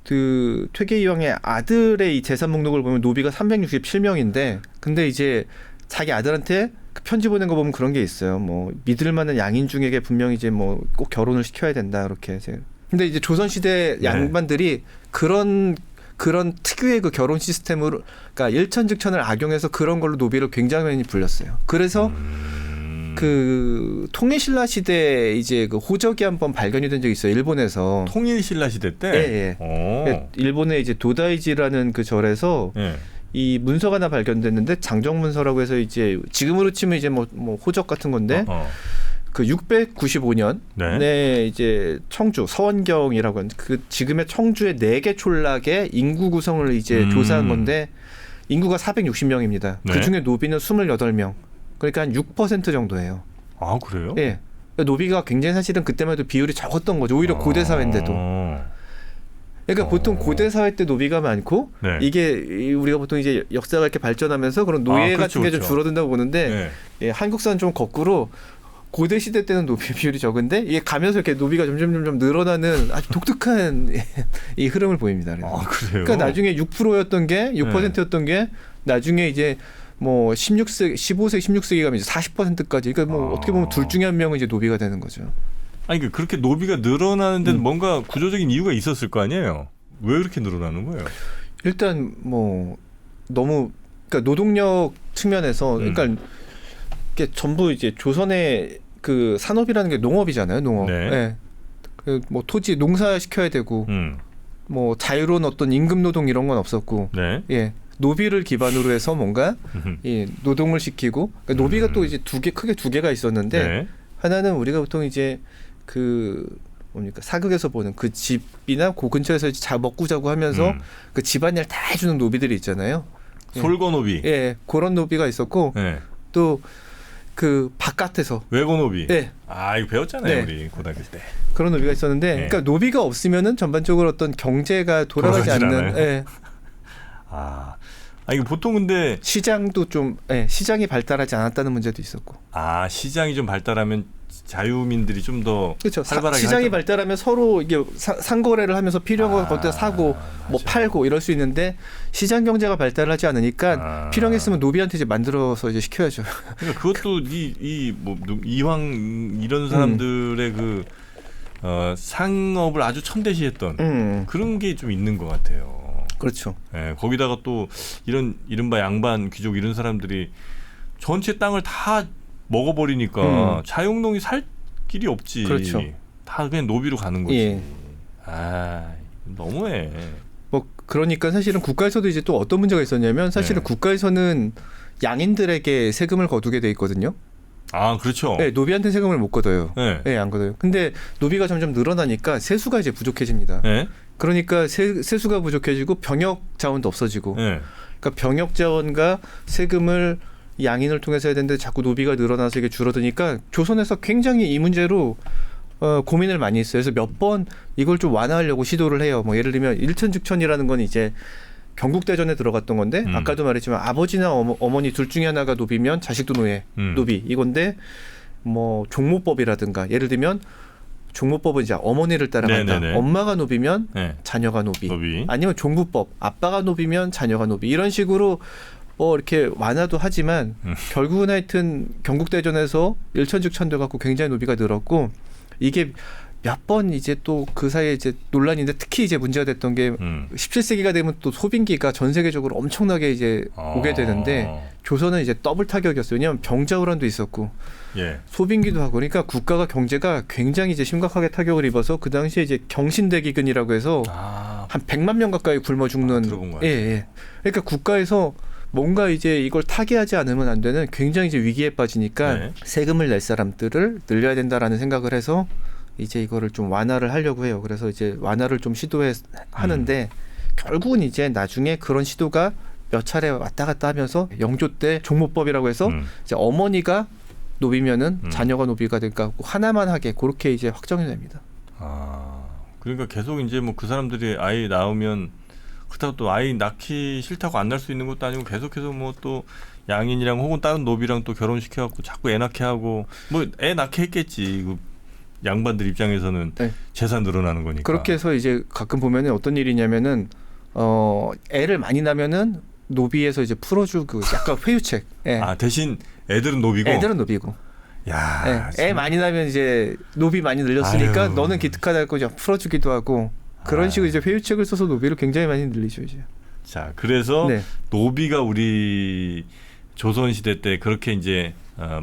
S1: 그 퇴계 이황의 아들의 이 재산 목록을 보면 노비가 367명인데 근데 이제 자기 아들한테 그 편지 보낸 거 보면 그런 게 있어요. 뭐 믿을 만한 양인 중에게 분명히 이제 뭐 꼭 결혼을 시켜야 된다 이렇게 이제. 근데 이제 조선 시대 양반들이 그런 특유의 그 결혼 시스템으로 그러니까 일천즉천을 악용해서 그런 걸로 노비를 굉장히 많이 불렸어요. 그래서 그 통일신라 시대 이제 그 호적이 한번 발견이 된 적이 있어요. 일본에서.
S2: 통일신라 시대 때.
S1: 예, 예. 일본의 이제 도다이지라는 그 절에서
S2: 예.
S1: 이 문서가 하나 발견됐는데 장정문서라고 해서 이제 지금으로 치면 이제 뭐 호적 같은 건데 그 695년에
S2: 네.
S1: 이제 청주 서원경이라고 하는 그 지금의 청주의 4개 촌락의 인구 구성을 이제 조사한 건데 인구가 460명입니다.
S2: 네.
S1: 그 중에 노비는 28명. 그러니까 한 6% 정도예요.
S2: 아, 그래요?
S1: 예. 그러니까 노비가 굉장히 사실은 그때만 해도 비율이 적었던 거죠. 오히려 고대 사회인데도. 그러니까 보통 고대 사회 때 노비가 많고
S2: 네.
S1: 이게 우리가 보통 이제 역사가 이렇게 발전하면서 그런 노예
S2: 그렇죠,
S1: 같은 게 좀
S2: 그렇죠.
S1: 줄어든다고 보는데
S2: 네.
S1: 예, 한국사는 좀 거꾸로 고대 시대 때는 노비 비율이 적은데 이게 가면서 이렇게 노비가 점점 늘어나는 아주 독특한 이 흐름을 보입니다. 그래서.
S2: 아, 그래요?
S1: 그러니까 나중에 6%였던 게 6%였던 게 나중에 이제 뭐 15세기 16세기 가면 이제 40%까지 그러니까 뭐 어떻게 보면 둘 중에 한 명은 이제 노비가 되는 거죠.
S2: 아니 그렇게 노비가 늘어나는 데는 뭔가 구조적인 이유가 있었을 거 아니에요? 왜 그렇게 늘어나는 거예요?
S1: 일단 뭐 너무 그러니까 노동력 측면에서 그러니까 이게 전부 이제 조선의 그 산업이라는 게 농업이잖아요, 농업.
S2: 네.
S1: 예. 그 뭐 토지 농사 시켜야 되고 뭐 자유로운 어떤 임금 노동 이런 건 없었고.
S2: 네.
S1: 예. 노비를 기반으로 해서 뭔가 예, 노동을 시키고 그러니까 노비가 또 이제 크게 두 개가 있었는데
S2: 네.
S1: 하나는 우리가 보통 이제 그 뭡니까 사극에서 보는 그 집이나 그 근처에서 이제 먹고 자고 하면서 그 집안일 다 해주는 노비들이 있잖아요.
S2: 솔거노비.
S1: 예, 그런 노비가 있었고
S2: 네.
S1: 또 그 바깥에서
S2: 외거노비.
S1: 예.
S2: 아 이거 배웠잖아요
S1: 네.
S2: 우리 고등학교 때.
S1: 그런 노비가 있었는데
S2: 네.
S1: 그러니까 노비가 없으면은 전반적으로 어떤 경제가 돌아가지 않는 예.
S2: 아 이거 보통 근데
S1: 시장도 좀 시장이 발달하지 않았다는 문제도 있었고.
S2: 아 시장이 좀 발달하면 자유민들이 좀 더
S1: 그렇죠.
S2: 활발하게
S1: 시장이 발달하면 서로 이게 상거래를 하면서 필요한 거 거기다 사고 뭐
S2: 맞아요.
S1: 팔고 이럴 수 있는데 시장 경제가 발달하지 않으니까 필요했으면 노비한테 이제 만들어서 이제 시켜야죠.
S2: 그러니까 그것도 뭐 이황 이런 사람들의 그 상업을 아주 천대시했던 그런 게 좀 있는 것 같아요.
S1: 그렇죠.
S2: 예, 거기다가 또 이런 이른바 양반 귀족 이런 사람들이 전체 땅을 다 먹어버리니까 자영농이 살 길이 없지.
S1: 그렇죠.
S2: 다 그냥 노비로 가는 거지.
S1: 예.
S2: 아 너무해.
S1: 뭐 그러니까 사실은 국가에서도 이제 또 어떤 문제가 있었냐면 사실은 국가에서는 양인들에게 세금을 거두게 돼 있거든요.
S2: 아 그렇죠.
S1: 네, 노비한테 세금을 못 걷어요.
S2: 네.
S1: 네, 안 걷어요. 근데 노비가 점점 늘어나니까 세수가 이제 부족해집니다.
S2: 네.
S1: 그러니까 세수가 부족해지고 병역 자원도 없어지고.
S2: 네.
S1: 그러니까 병역 자원과 세금을 양인을 통해서 해야 되는데 자꾸 노비가 늘어나서 이게 줄어드니까 조선에서 굉장히 이 문제로 고민을 많이 했어요. 그래서 몇 번 이걸 좀 완화하려고 시도를 해요. 뭐 예를 들면 일천즉천이라는 건 이제 경국대전에 들어갔던 건데 아까도 말했지만 아버지나 어머니 둘 중에 하나가 노비면 자식도 노예, 노비 이건데 뭐 종모법이라든가 예를 들면 종모법은 이제 어머니를 따라간다.
S2: 네네네.
S1: 엄마가 노비면
S2: 네.
S1: 자녀가 노비.
S2: 노비.
S1: 아니면 종부법 아빠가 노비면 자녀가 노비 이런 식으로 뭐 이렇게 완화도 하지만 결국은 하여튼 경국대전에서 일천즉천돼 갖고 굉장히 노비가 늘었고 이게 몇 번 이제 또 그 사이에 이제 논란인데 특히 이제 문제가 됐던 게 17세기가 되면 또 소빈기가 전 세계적으로 엄청나게 이제 오게 되는데 조선은 이제 더블 타격이었어요. 왜냐하면 병자호란도 있었고
S2: 예.
S1: 소빈기도 하고 그러니까 국가가 경제가 굉장히 이제 심각하게 타격을 입어서 그 당시에 이제 경신대기근이라고 해서 한 100만 명 가까이 굶어 죽는
S2: 들어본 것
S1: 예,
S2: 같아요.
S1: 예. 그러니까 국가에서 뭔가 이제 이걸 타개하지 않으면 안 되는 굉장히 이제 위기에 빠지니까
S2: 네.
S1: 세금을 낼 사람들을 늘려야 된다라는 생각을 해서 이제 이거를 좀 완화를 하려고 해요. 그래서 이제 완화를 좀 하는데 결국은 이제 나중에 그런 시도가 몇 차례 왔다 갔다 하면서 영조 때 종모법이라고 해서 이제 어머니가 노비면은 자녀가 노비가 될까 하나만 하게 그렇게 이제 확정이 됩니다.
S2: 그러니까 계속 이제 뭐 그 사람들이 아이 낳으면 그렇다고 또 아이 낳기 싫다고 안 낳을 수 있는 것도 아니고 계속해서 뭐 또 양인이랑 혹은 다른 노비랑 또 결혼시켜갖고 자꾸 애 낳게 하고 뭐 애 낳게 했겠지. 그 양반들 입장에서는
S1: 네.
S2: 재산 늘어나는 거니까.
S1: 그렇게 해서 이제 가끔 보면은 어떤 일이냐면은 애를 많이 낳으면은 노비에서 이제 풀어주고 약간 회유책. 예.
S2: 대신 애들은 노비고.
S1: 애들은 노비고.
S2: 야,
S1: 예. 애 많이 낳으면 이제 노비 많이 늘렸으니까
S2: 아유.
S1: 너는 기특하다고 이제 풀어주기도 하고 그런 식으로 이제 회유책을 써서 노비를 굉장히 많이 늘리죠 이제.
S2: 자, 그래서
S1: 네.
S2: 노비가 우리 조선 시대 때 그렇게 이제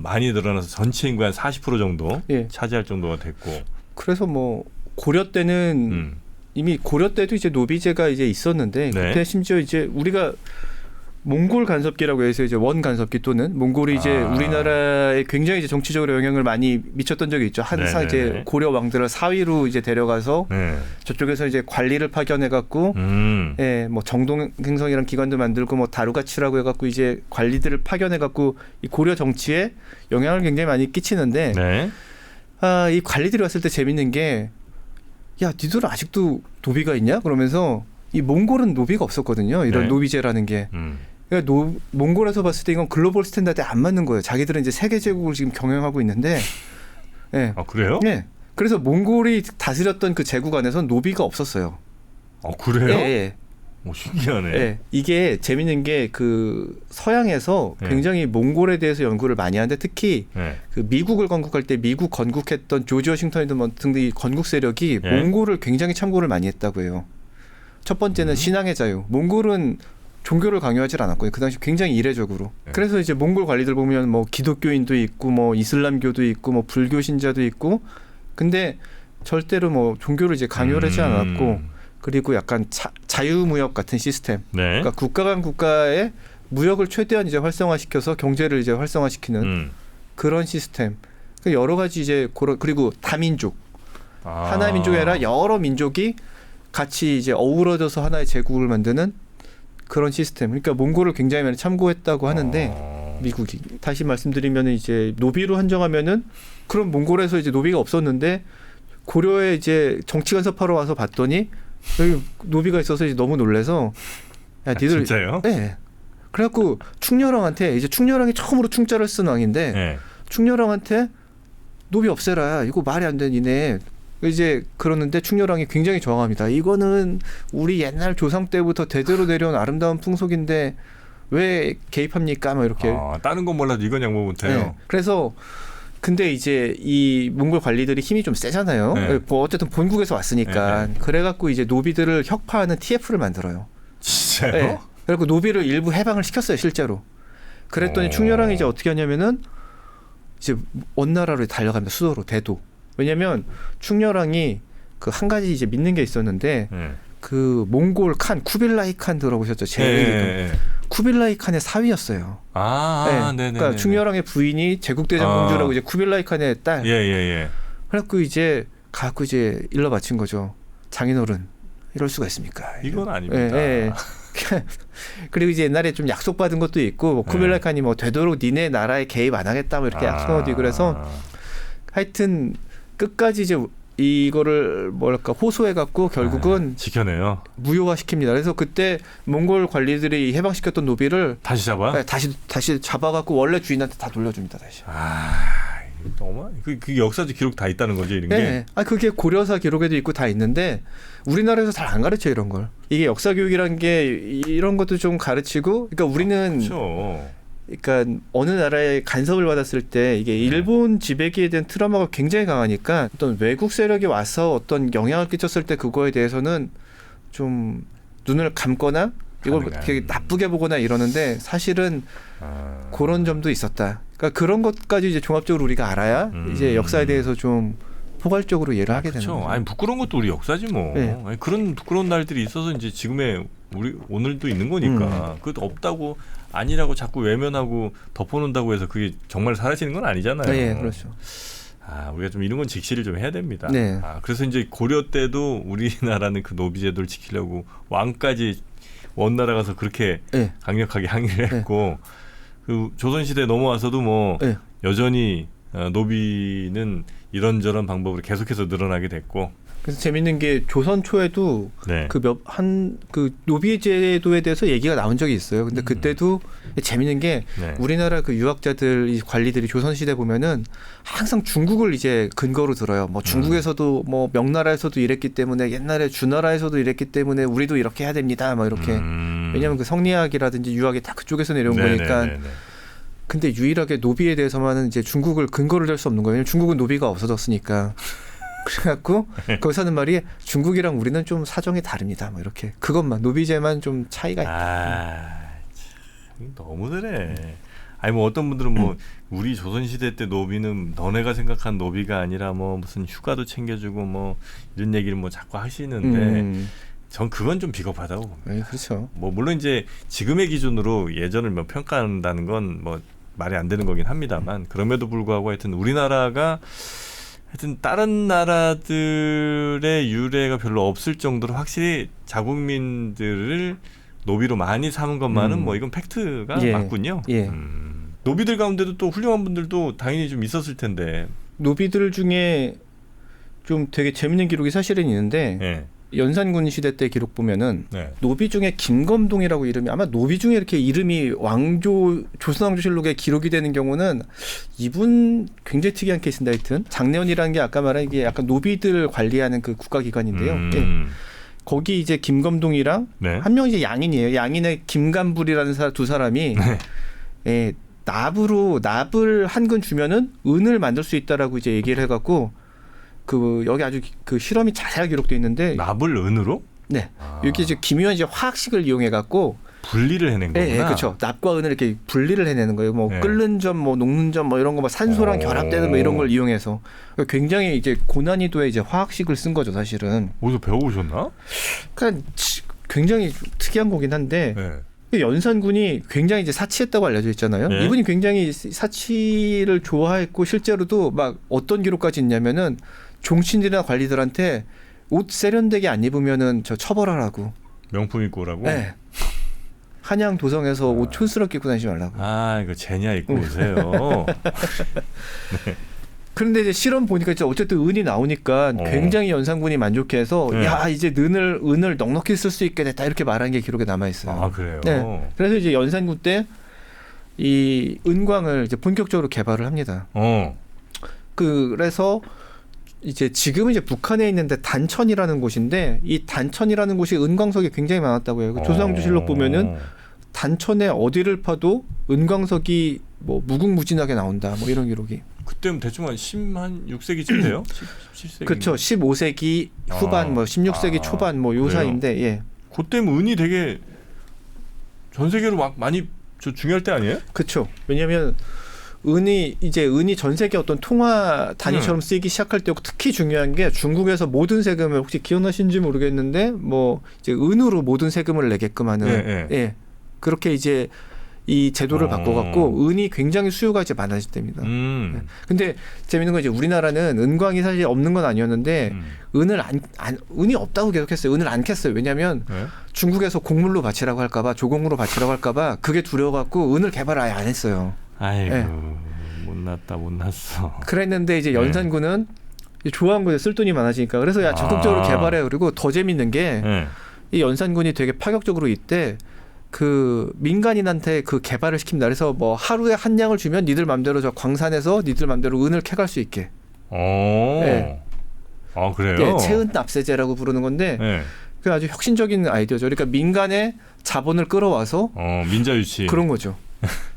S2: 많이 늘어나서 전체 인구의 한 40% 정도
S1: 예.
S2: 차지할 정도가 됐고.
S1: 그래서 뭐 고려 때는 이미 고려 때도 이제 노비제가 이제 있었는데
S2: 네.
S1: 그때 심지어 이제 우리가 몽골 간섭기라고 해서 이제 원 간섭기 또는 몽골이 이제 우리나라에 굉장히 이제 정치적으로 영향을 많이 미쳤던 적이 있죠. 항상 이제 고려 왕들을 사위로 이제 데려가서
S2: 네.
S1: 저쪽에서 이제 관리를 파견해 갖고 예, 뭐 정동행성이라는 기관도 만들고 뭐 다루가치라고 해 갖고 이제 관리들을 파견해 갖고 이 고려 정치에 영향을 굉장히 많이 끼치는데
S2: 네.
S1: 이 관리들이 왔을 때 재밌는 게 야, 니들은 아직도 노비가 있냐? 그러면서 이 몽골은 노비가 없었거든요. 이런
S2: 네.
S1: 노비제라는 게. 그러니까 몽골에서 봤을 때 이건 글로벌 스탠다드에 안 맞는 거예요. 자기들은 이제 세계 제국을 지금 경영하고 있는데. 예.
S2: 그래요?
S1: 네. 그래서 몽골이 다스렸던 그 제국 안에서는 노비가 없었어요.
S2: 그래요?
S1: 예, 예.
S2: 신기하네.
S1: 예. 이게 재밌는 게 그 서양에서
S2: 네.
S1: 굉장히 몽골에 대해서 연구를 많이 하는데 특히
S2: 네.
S1: 그 미국을 건국할 때 미국 건국했던 조지 워싱턴이든 뭐 등등 이 건국 세력이
S2: 네.
S1: 몽골을 굉장히 참고를 많이 했다고 해요. 첫 번째는 신앙의 자유. 몽골은 종교를 강요하지 않았거든요. 그 당시 굉장히 이례적으로.
S2: 네.
S1: 그래서 이제 몽골 관리들 보면 뭐 기독교인도 있고 뭐 이슬람교도 있고 뭐 불교 신자도 있고 근데 절대로 뭐 종교를 이제 강요를 하지 않았고 그리고 약간 자유무역 같은 시스템.
S2: 네.
S1: 그러니까 국가 간 국가의 무역을 최대한 이제 활성화시켜서 경제를 이제 활성화시키는 그런 시스템. 여러 가지 이제 그리고 다민족. 하나의 민족이 아니라 여러 민족이 같이 이제 어우러져서 하나의 제국을 만드는 그런 시스템. 그러니까 몽골을 굉장히 많이 참고했다고 하는데 미국이 다시 말씀드리면 이제 노비로 한정하면은 그런 몽골에서 이제 노비가 없었는데 고려에 이제 정치 간섭하러 와서 봤더니 여기 노비가 있어서 이제 너무 놀래서 야 니들
S2: 진짜요?
S1: 네. 그래갖고 충렬왕한테 이제 충렬왕이 처음으로 충자를 쓴 왕인데
S2: 네.
S1: 충렬왕한테 노비 없애라 이거 말이 안 돼 니네 이제 그러는데 충렬왕이 굉장히 저항합니다. 이거는 우리 옛날 조상 때부터 대대로 내려온 아름다운 풍속인데 왜 개입합니까? 뭐 이렇게.
S2: 다른 건 몰라도 이건 양보 못해요.
S1: 네. 그래서 근데 이제 이 몽골 관리들이 힘이 좀 세잖아요.
S2: 네.
S1: 뭐 어쨌든 본국에서 왔으니까.
S2: 네.
S1: 그래갖고 이제 노비들을 혁파하는 TF를 만들어요.
S2: 진짜요?
S1: 네. 그래갖고 노비를 일부 해방을 시켰어요, 실제로. 그랬더니 충렬왕이 이제 어떻게 하냐면은 이제 원나라로 달려갑니다. 수도로 대도. 왜냐면 충렬왕이 그 한 가지 이제 믿는 게 있었는데 그 몽골 칸 쿠빌라이 칸 들어보셨죠? 제일 쿠빌라이 칸의 사위였어요.
S2: 네네.
S1: 그러니까 충렬왕의 부인이 제국대장 공주라고 이제 쿠빌라이 칸의 딸. 그래갖고 이제 가갖고 이제 일러 바친 거죠. 장인어른 이럴 수가 있습니까?
S2: 이건 아닙니다.
S1: 그리고 이제 옛날에 좀 약속받은 것도 있고 뭐 쿠빌라이 칸이 뭐 되도록 니네 나라에 개입 안 하겠다 뭐 이렇게 약속한 것도 있고 그래서 하여튼 끝까지 이제 이거를 뭐랄까 호소해갖고 결국은
S2: 지켜내요.
S1: 무효화시킵니다. 그래서 그때 몽골 관리들이 해방시켰던 노비를
S2: 다시 잡아?
S1: 네, 다시 잡아갖고 원래 주인한테 다 돌려줍니다. 다시.
S2: 너무 그 역사적 기록 다 있다는 거죠, 이런 게.
S1: 네. 그게 고려사 기록에도 있고 다 있는데 우리나라에서 잘 안 가르쳐 이런 걸. 이게 역사 교육이란 게 이런 것도 좀 가르치고, 그러니까 우리는.
S2: 그렇죠.
S1: 그러니까 어느 나라에 간섭을 받았을 때 이게 일본 지배기에 대한 트라우마가 굉장히 강하니까 어떤 외국 세력이 와서 어떤 영향을 끼쳤을 때 그거에 대해서는 좀 눈을 감거나 이걸 되게 나쁘게 보거나 이러는데 사실은 그런 점도 있었다. 그러니까 그런 것까지 이제 종합적으로 우리가 알아야 이제 역사에 대해서 좀 포괄적으로 이해를 하게 되는 거죠.
S2: 아니 부끄러운 것도 우리 역사지 뭐.
S1: 네.
S2: 아니, 그런 부끄러운 날들이 있어서 이제 지금의 우리 오늘도 있는 거니까. 그것도 없다고 아니라고 자꾸 외면하고 덮어놓는다고 해서 그게 정말 사라지는 건 아니잖아요.
S1: 네, 그렇죠.
S2: 우리가 좀 이런 건 직시를 좀 해야 됩니다.
S1: 네.
S2: 그래서 이제 고려 때도 우리나라는 그 노비 제도를 지키려고 왕까지 원나라 가서 그렇게
S1: 네.
S2: 강력하게 항의를 했고 그 조선 시대 넘어와서도 뭐
S1: 네.
S2: 여전히 노비는 이런저런 방법으로 계속해서 늘어나게 됐고.
S1: 그래서 재밌는 게 조선 초에도
S2: 네.
S1: 그 노비 제도에 대해서 얘기가 나온 적이 있어요. 근데 그때도 재밌는 게
S2: 네.
S1: 우리나라 그 유학자들 이 관리들이 조선 시대 보면은 항상 중국을 이제 근거로 들어요. 뭐 중국에서도 뭐 명나라에서도 이랬기 때문에 옛날에 주나라에서도 이랬기 때문에 우리도 이렇게 해야 됩니다. 뭐 이렇게. 왜냐하면 그 성리학이라든지 유학이 다 그쪽에서 내려온 거니까. 근데 유일하게 노비에 대해서만은 이제 중국을 근거를 댈 수 없는 거예요. 왜냐면 중국은 노비가 없어졌으니까. 그래갖고 거기서 하는 말이 중국이랑 우리는 좀 사정이 다릅니다. 뭐 이렇게 그것만 노비제만 좀 차이가 있다.
S2: 참, 너무들해. 아니 뭐 어떤 분들은 뭐 우리 조선 시대 때 노비는 너네가 생각한 노비가 아니라 뭐 무슨 휴가도 챙겨주고 뭐 이런 얘기를 뭐 자꾸 하시는데 전 그건 좀 비겁하다고 봅니다.
S1: 네, 그렇죠.
S2: 뭐 물론 이제 지금의 기준으로 예전을 뭐 평가한다는 건 뭐 말이 안 되는 거긴 합니다만 그럼에도 불구하고 하여튼 우리나라가 하여튼 다른 나라들의 유래가 별로 없을 정도로 확실히 자국민들을 노비로 많이 삼은 것만은 뭐 이건 팩트가 맞군요.
S1: 예.
S2: 노비들 가운데도 또 훌륭한 분들도 당연히 좀 있었을 텐데.
S1: 노비들 중에 좀 되게 재밌는 기록이 사실은 있는데
S2: 네.
S1: 연산군 시대 때 기록 보면은
S2: 네.
S1: 노비 중에 김검동이라고 이름이 아마 노비 중에 이렇게 이름이 조선왕조실록에 기록이 되는 경우는 이분 굉장히 특이한 케이스인데 하여튼 장례원이라는 게 아까 말한 게 약간 노비들 관리하는 그 국가기관인데요. 예. 거기 이제 김검동이랑
S2: 네.
S1: 한 명이 이제 양인이에요. 양인의 김간불이라는 두 사람이 예, 납을 한 근 주면은 은을 만들 수 있다라고 이제 얘기를 해갖고 그 여기 아주 그 실험이 자세하게 기록돼 있는데
S2: 납을 은으로?
S1: 네. 여기 이제 기묘한 이제 화학식을 이용해 갖고
S2: 분리를 해낸 거구나.
S1: 네, 그렇죠. 납과 은을 이렇게 분리를 해내는 거예요. 뭐 끓는 점, 뭐 녹는 점, 뭐 이런 거, 뭐 산소랑 결합되는 뭐 이런 걸 이용해서 굉장히 이제 고난이도의 이제 화학식을 쓴 거죠, 사실은.
S2: 어디서 배워오셨나?
S1: 그러니까 굉장히 특이한 거긴 한데. 연산군이 굉장히 이제 사치했다고 알려져 있잖아요.
S2: 네.
S1: 이분이 굉장히 사치를 좋아했고 실제로도 막 어떤 기록까지 있냐면은 종친들이나 관리들한테 옷 세련되게 안 입으면은 저 처벌하라고.
S2: 명품 입고 오라고?
S1: 네. 한양 도성에서 옷 촌스럽게 입고 다니지 말라고.
S2: 이거 제냐 입고 오세요.
S1: 네. 그런데 이제 실험 보니까 이제 어쨌든 은이 나오니까 굉장히 연산군이 만족해서 야 이제 은을 넉넉히 쓸 수 있게 됐다 이렇게 말한 게 기록에 남아 있어요.
S2: 그래요?
S1: 네. 그래서 이제 연산군 때 이 은광을 이제 본격적으로 개발을 합니다. 그래서 이제 지금은 이제 북한에 있는데 단천이라는 곳인데 이 단천이라는 곳이 은광석이 굉장히 많았다고 해요. 조선왕조실록 보면은 단천에 어디를 파도 은광석이 뭐 무궁무진하게 나온다. 뭐 이런 기록이.
S2: 그때면 대충 한 16세기쯤 돼요? 17세기.
S1: 그렇죠. 15세기 후반, 뭐 16세기 초반 뭐 요 사이인데, 예.
S2: 그때면 은이 되게 전 세계로 막 많이 중요할 때 아니에요?
S1: 그렇죠. 왜냐하면 은이 전 세계 어떤 통화 단위처럼 쓰이기 시작할 때고 특히 중요한 게 중국에서 모든 세금을 혹시 기억나신지 모르겠는데 뭐 이제 은으로 모든 세금을 내게끔 하는, 예. 그렇게 이제 이 제도를 바꿔갖고 은이 굉장히 수요가 이제 많아질 때입니다. 네. 근데 재밌는 건 이제 우리나라는 은광이 사실 없는 건 아니었는데 은이 없다고 계속했어요. 은을 안 캤어요. 왜냐하면 중국에서 곡물로 바치라고 할까봐 조공으로 바치라고 할까봐 그게 두려워갖고 은을 개발을 아예 안 했어요.
S2: 아이고 네. 못났어.
S1: 그랬는데 이제 연산군은 좋아한 거죠. 쓸 돈이 많아지니까. 그래서 야 적극적으로 개발해. 그리고 더 재밌는 게 이 연산군이 되게 파격적으로 이때 그 민간인한테 그 개발을 시킵니다. 그래서 뭐 하루에 한 양을 주면 니들 맘대로 저 광산에서 니들 맘대로 은을 캐갈 수 있게.
S2: 네. 아 그래요?
S1: 네, 체은 납세제라고 부르는 건데
S2: 네.
S1: 그 아주 혁신적인 아이디어죠. 그러니까 민간의 자본을 끌어와서
S2: 민자유치
S1: 그런 거죠.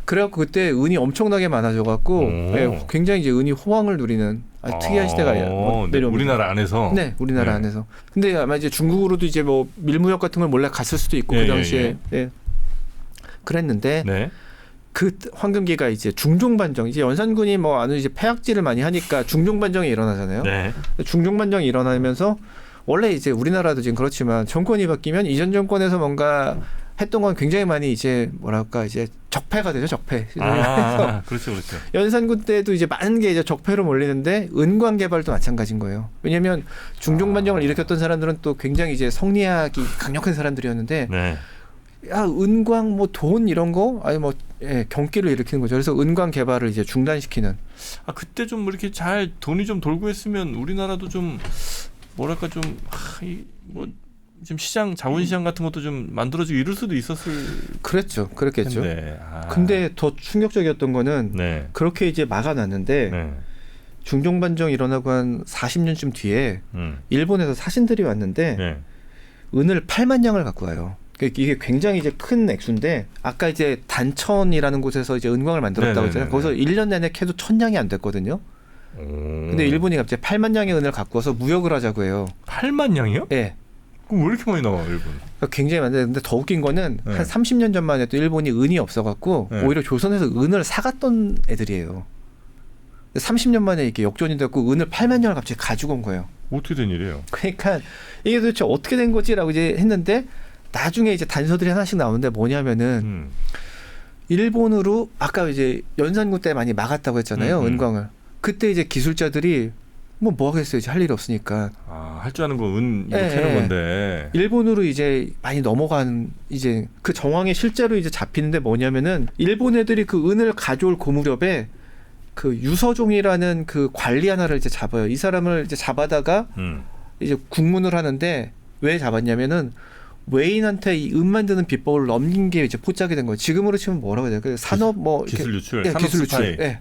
S1: 그래갖고 그때 은이 엄청나게 많아져갖고 네, 굉장히 이제 은이 호황을 누리는 아주 특이한 시대가 내려옵니다.
S2: 우리나라 안에서.
S1: 네, 우리나라 안에서. 근데 아마 이제 중국으로도 이제 뭐 밀무역 같은 걸 몰래 갔을 수도 있고 그 당시에 그랬는데
S2: 네.
S1: 그 황금기가 이제 중종반정 이제 연산군이 뭐 아는 이제 폐악질을 많이 하니까 중종반정이 일어나잖아요.
S2: 네.
S1: 중종반정이 일어나면서 원래 이제 우리나라도 지금 그렇지만 정권이 바뀌면 이전 정권에서 뭔가 했던 건 굉장히 많이 이제 뭐랄까 이제 적폐가 되죠. 적폐.
S2: 그렇죠, 그렇죠.
S1: 연산군 때도 이제 많은 게 이제 적폐로 몰리는데 은광 개발도 마찬가지인 거예요. 왜냐하면 중종반정을 일으켰던 사람들은 또 굉장히 이제 성리학이 강력한 사람들이었는데,
S2: 네.
S1: 야 은광 뭐 돈 이런 거 아니 뭐 경기를 일으키는 거죠. 그래서 은광 개발을 이제 중단시키는.
S2: 그때 좀 이렇게 잘 돈이 좀 돌고 했으면 우리나라도 좀 뭐랄까 좀 시장 자본시장 같은 것도 좀 만들어지고 이럴 수도 있었을.
S1: 그랬겠죠.
S2: 텐데.
S1: 근데 더 충격적이었던 거는
S2: 네.
S1: 그렇게 이제 막아놨는데
S2: 네.
S1: 중종반정 일어나고 한 40년쯤 뒤에 일본에서 사신들이 왔는데
S2: 네.
S1: 은을 8만 양을 갖고 와요. 이게 굉장히 이제 큰 액수인데 아까 이제 단천이라는 곳에서 이제 은광을 만들었다고 했잖아요. 거기서 1년 내내 캐도 1000양이 안 됐거든요. 근데 일본이 갑자기 8만 양의 은을 갖고 와서 무역을 하자고 해요.
S2: 8만 양이요?
S1: 네.
S2: 그럼 왜 이렇게 많이 나와 일본?
S1: 굉장히 많은데 근데 더 웃긴 거는 한 30년 전만 해도 일본이 은이 없어갖고 오히려 조선에서 은을 사갔던 애들이에요. 30년 만에 이렇게 역전이 됐고 은을 8만 양을 갑자기 가지고 온 거예요.
S2: 어떻게 된 일이에요?
S1: 그러니까 이게 도대체 어떻게 된 거지라고 이제 했는데 나중에 이제 단서들이 하나씩 나오는데 뭐냐면은 일본으로 아까 이제 연산군 때 많이 막았다고 했잖아요. 은광을. 그때 이제 기술자들이 뭐 하겠어요. 이제 할 일이 없으니까.
S2: 할 줄 아는 건 은 이거 캐는 건데.
S1: 일본으로 이제 많이 넘어간 이제 그 정황이 실제로 이제 잡히는데 뭐냐면은 일본 애들이 그 은을 가져올 그 무렵에 그 유서종이라는 그 관리 하나를 이제 잡아요. 이 사람을 이제 잡아다가 이제 국문을 하는데 왜 잡았냐면은 외인한테 이 은 만드는 비법을 넘긴 게 이제 포착이 된 거예요. 지금으로 치면 뭐라고 해야 돼요? 그 산업 뭐
S2: 기술 유출,
S1: 네,
S2: 산업
S1: 기술 유출. 네.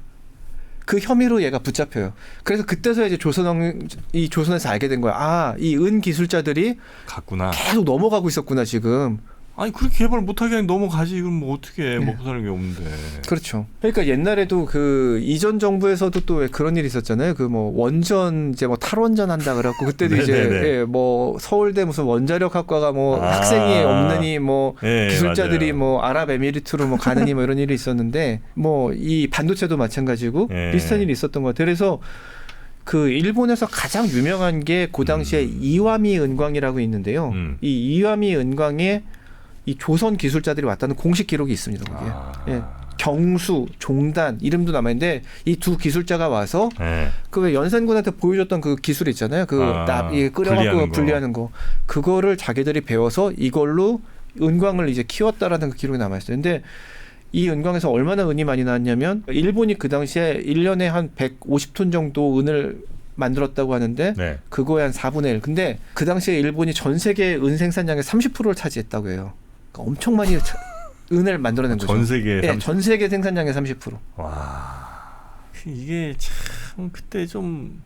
S1: 그 혐의로 얘가 붙잡혀요. 그래서 그때서 이제 조선에서 알게 된 거야. 이 은 기술자들이
S2: 갔구나.
S1: 계속 넘어가고 있었구나 지금.
S2: 아니 그렇게 개발 못하게 하니 넘어가지. 그럼 뭐 어떻게 먹고 사는 게 없는데.
S1: 그렇죠. 그러니까 옛날에도 그 이전 정부에서도 또 왜 그런 일이 있었잖아요. 그 뭐 원전 이제 뭐 탈원전 한다 그래갖고 그때도 이제 뭐 서울대 무슨 원자력학과가 뭐 학생이 없느니 뭐 기술자들이 맞아요. 뭐 아랍에미리트로 뭐 가느니 뭐 이런 일이 있었는데 뭐 이 반도체도 마찬가지고 비슷한 일이 있었던 것 같아요. 그래서 그 일본에서 가장 유명한 게 그 당시에 이와미 은광이라고 있는데요. 이 이와미 은광에 이 조선 기술자들이 왔다는 공식 기록이 있습니다. 거기에. 경수, 종단 이름도 남아있는데 이 두 기술자가 와서 그 연산군한테 보여줬던 그 기술 있잖아요. 그 끓여갖고 분리하는 거. 그거를 자기들이 배워서 이걸로 은광을 이제 키웠다라는 그 기록이 남아있어요. 근데 이 은광에서 얼마나 은이 많이 나왔냐면 일본이 그 당시에 1년에 한 150톤 정도 은을 만들었다고 하는데 그거에 한 4분의 1. 근데 그 당시에 일본이 전 세계 은 생산량의 30%를 차지했다고 해요. 그러니까 엄청 많이 은을 만들어낸 거죠.
S2: 전 세계
S1: 전 세계 생산량의 30%.
S2: 와, 이게 참 그때 좀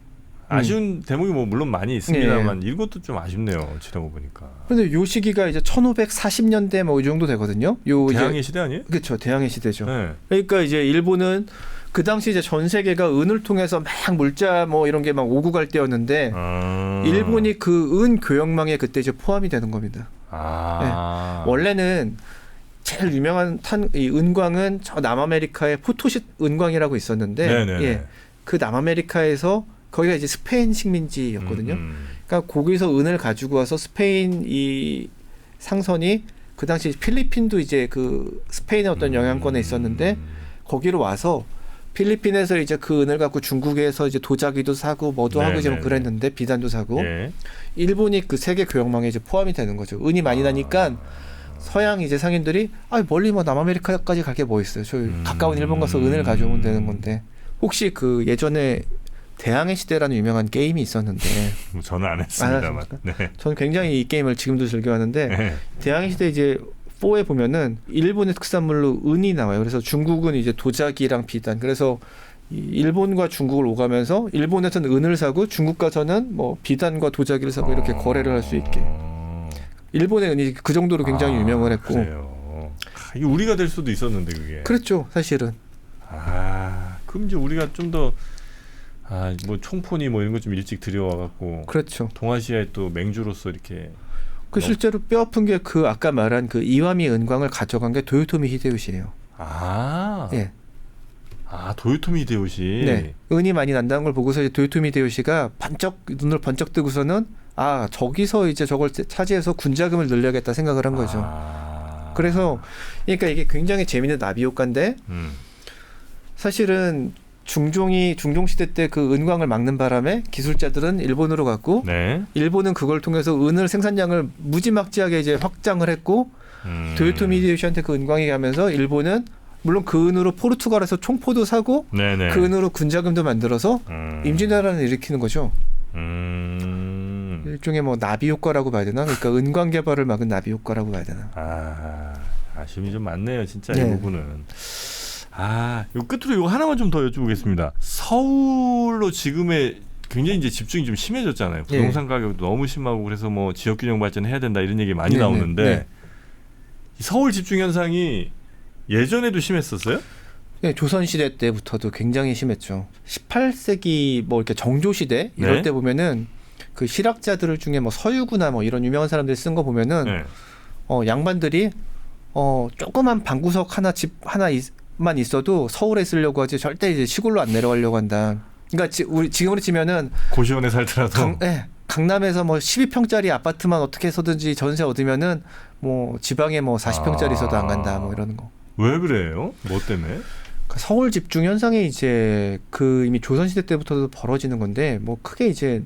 S2: 아쉬운 대목이 뭐 물론 많이 있습니다만 이것도 좀 아쉽네요. 지나고 보니까.
S1: 그런데 요 시기가 이제 1540년대 뭐 이 정도 되거든요.
S2: 대항해 시대 아니에요?
S1: 그렇죠, 대항해 시대죠. 그러니까 이제 일본은 그 당시 이제 전 세계가 은을 통해서 막 물자 뭐 이런 게 막 오고 갈 때였는데 일본이 그 은 교역망에 그때 이제 포함이 되는 겁니다. 원래는 제일 유명한 이 은광은 저 남아메리카의 포토시 은광이라고 있었는데 그 남아메리카에서 거기가 이제 스페인 식민지였거든요. 그러니까 거기서 은을 가지고 와서 스페인 이 상선이 그 당시 필리핀도 이제 그 스페인의 어떤 영향권에 있었는데 거기로 와서 필리핀에서 이제 그 은을 갖고 중국에서 이제 도자기도 사고 뭐도 하고 이제 뭐 그랬는데 비단도 사고 일본이 그 세계 교역망에 이제 포함이 되는 거죠. 은이 많이 나니까 서양 이제 상인들이 멀리 뭐 남아메리카까지 갈 게 뭐 있어요. 저 가까운 일본 가서 은을 가져오면 되는 건데 혹시 그 예전에 대항해 시대라는 유명한 게임이 있었는데
S2: 저는 안 했습니다만. 네.
S1: 저는 굉장히 이 게임을 지금도 즐겨하는데
S2: 네.
S1: 대항해 시대 이제 4에 보면은 일본의 특산물로 은이 나와요. 그래서 중국은 이제 도자기랑 비단. 그래서 이 일본과 중국을 오가면서 일본에서는 은을 사고 중국 가서는 뭐 비단과 도자기를 사고 이렇게 거래를 할 수 있게. 일본의 은이 그 정도로 굉장히 유명을 했고.
S2: 그래요. 이게 우리가 될 수도 있었는데 그게.
S1: 그렇죠, 사실은.
S2: 그럼 이제 우리가 좀 더 뭐 총포니 뭐 이런 거 좀 일찍 들여와갖고.
S1: 그렇죠.
S2: 동아시아의 또 맹주로서 이렇게.
S1: 그 실제로 뼈아픈 게 그 아까 말한 그 이와미 은광을 가져간 게 도요토미 히데요시예요. 예.
S2: 도요토미 히데요시.
S1: 네. 은이 많이 난다는 걸 보고서 이제 도요토미 히데요시가 눈을 번쩍 뜨고서는 저기서 이제 저걸 차지해서 군자금을 늘려야겠다 생각을 한 거죠. 그래서 그러니까 이게 굉장히 재미있는 나비 효과인데 사실은 중종 시대 때 그 은광을 막는 바람에 기술자들은 일본으로 갔고
S2: 네.
S1: 일본은 그걸 통해서 은을 생산량을 무지막지하게 이제 확장을 했고 도요토미 히데요시한테 그 은광이 가면서 일본은 물론 그 은으로 포르투갈에서 총포도 사고
S2: 네네.
S1: 그 은으로 군자금도 만들어서 임진왜란을 일으키는 거죠. 일종의 뭐 나비 효과라고 봐야 되나? 그러니까 은광 개발을 막은 나비 효과라고 봐야 되나?
S2: 아쉬움이 좀 많네요, 진짜 이
S1: 네.
S2: 부분은. 요 끝으로 이거 하나만 좀 더 여쭤보겠습니다. 서울로 지금의 굉장히 이제 집중이 좀 심해졌잖아요. 부동산 가격도 너무 심하고 그래서 뭐 지역 균형 발전해야 된다 이런 얘기 많이 나오는데 이 서울 집중 현상이 예전에도 심했었어요?
S1: 네, 조선 시대 때부터도 굉장히 심했죠. 18세기 뭐 이렇게 정조 시대 이럴 때 보면은 그 실학자들 중에 뭐 서유구나 뭐 이런 유명한 사람들이 쓴 거 보면은 양반들이 조그만 방구석 집 하나만 있어도 서울에 쓰려고 하지 절대 이제 시골로 안 내려가려고 한다. 그러니까 우리 지금으로 치면은
S2: 고시원에 살더라도
S1: 강남에서 뭐 12평짜리 아파트만 어떻게 해서든지 전세 얻으면은 뭐 지방에 뭐 40평짜리 있어도 안 간다 뭐 이러는 거.
S2: 왜 그래요? 뭐 때문에?
S1: 서울 집중 현상이 이제 그 이미 조선 시대 때부터도 벌어지는 건데 뭐 크게 이제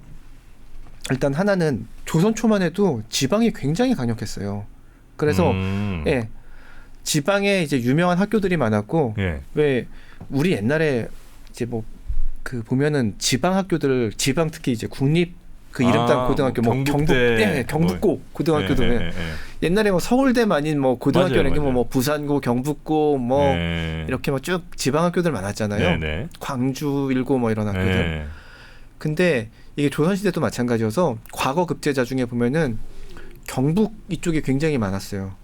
S1: 일단 하나는 조선 초만 해도 지방이 굉장히 강력했어요. 그래서 지방에 이제 유명한 학교들이 많았고 왜 우리 옛날에 이제 뭐 그 보면은 지방 학교들 지방 특히 이제 국립 그 이름 딴 고등학교 뭐 경북고 고등학교도 옛날에 뭐 서울대만인 뭐 고등학교라는 게 뭐 부산고 경북고 뭐 이렇게 뭐 쭉 지방 학교들 많았잖아요. 광주 일고 뭐 이런 학교들. 근데 이게 조선 시대도 마찬가지여서 과거 급제자 중에 보면은 경북 이쪽이 굉장히 많았어요.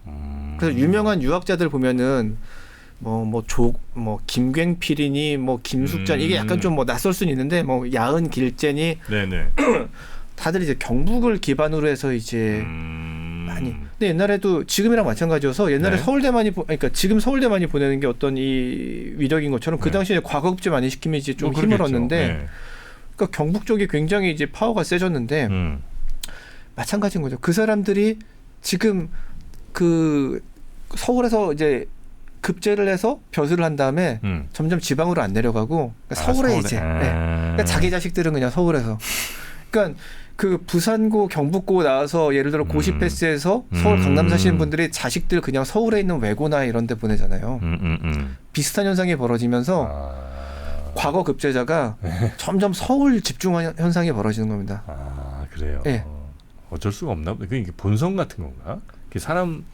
S1: 그래서 유명한 유학자들 보면은 뭐 김굉필이니 뭐 김숙잔 이게 약간 좀 뭐 낯설 수는 있는데 뭐 야은 길재니 다들 이제 경북을 기반으로 해서 이제 많이. 근데 옛날에도 지금이랑 마찬가지여서 옛날에 서울대만이 그러니까 지금 서울대만이 보내는 게 어떤 이 위력인 것처럼 그 당시에 과거급제 많이 시키면 이제 좀 힘을 얻는데. 그러니까 경북 쪽이 굉장히 이제 파워가 세졌는데 마찬가지인 거죠. 그 사람들이 지금 그 서울에서 이제 급제를 해서 벼슬을 한 다음에 점점 지방으로 안 내려가고 그러니까 서울에 이제 그러니까 자기 자식들은 그냥 서울에서 그러니까 그 부산고 경북고 나와서 예를 들어 고시 패스해서 서울 강남 사시는 분들이 자식들 그냥 서울에 있는 외고나 이런 데 보내잖아요. 비슷한 현상이 벌어지면서 과거 급제자가 점점 서울 집중 현상이 벌어지는 겁니다.
S2: 그래요. 어쩔 수가 없나 보다. 그게 본성 같은 건가? 사람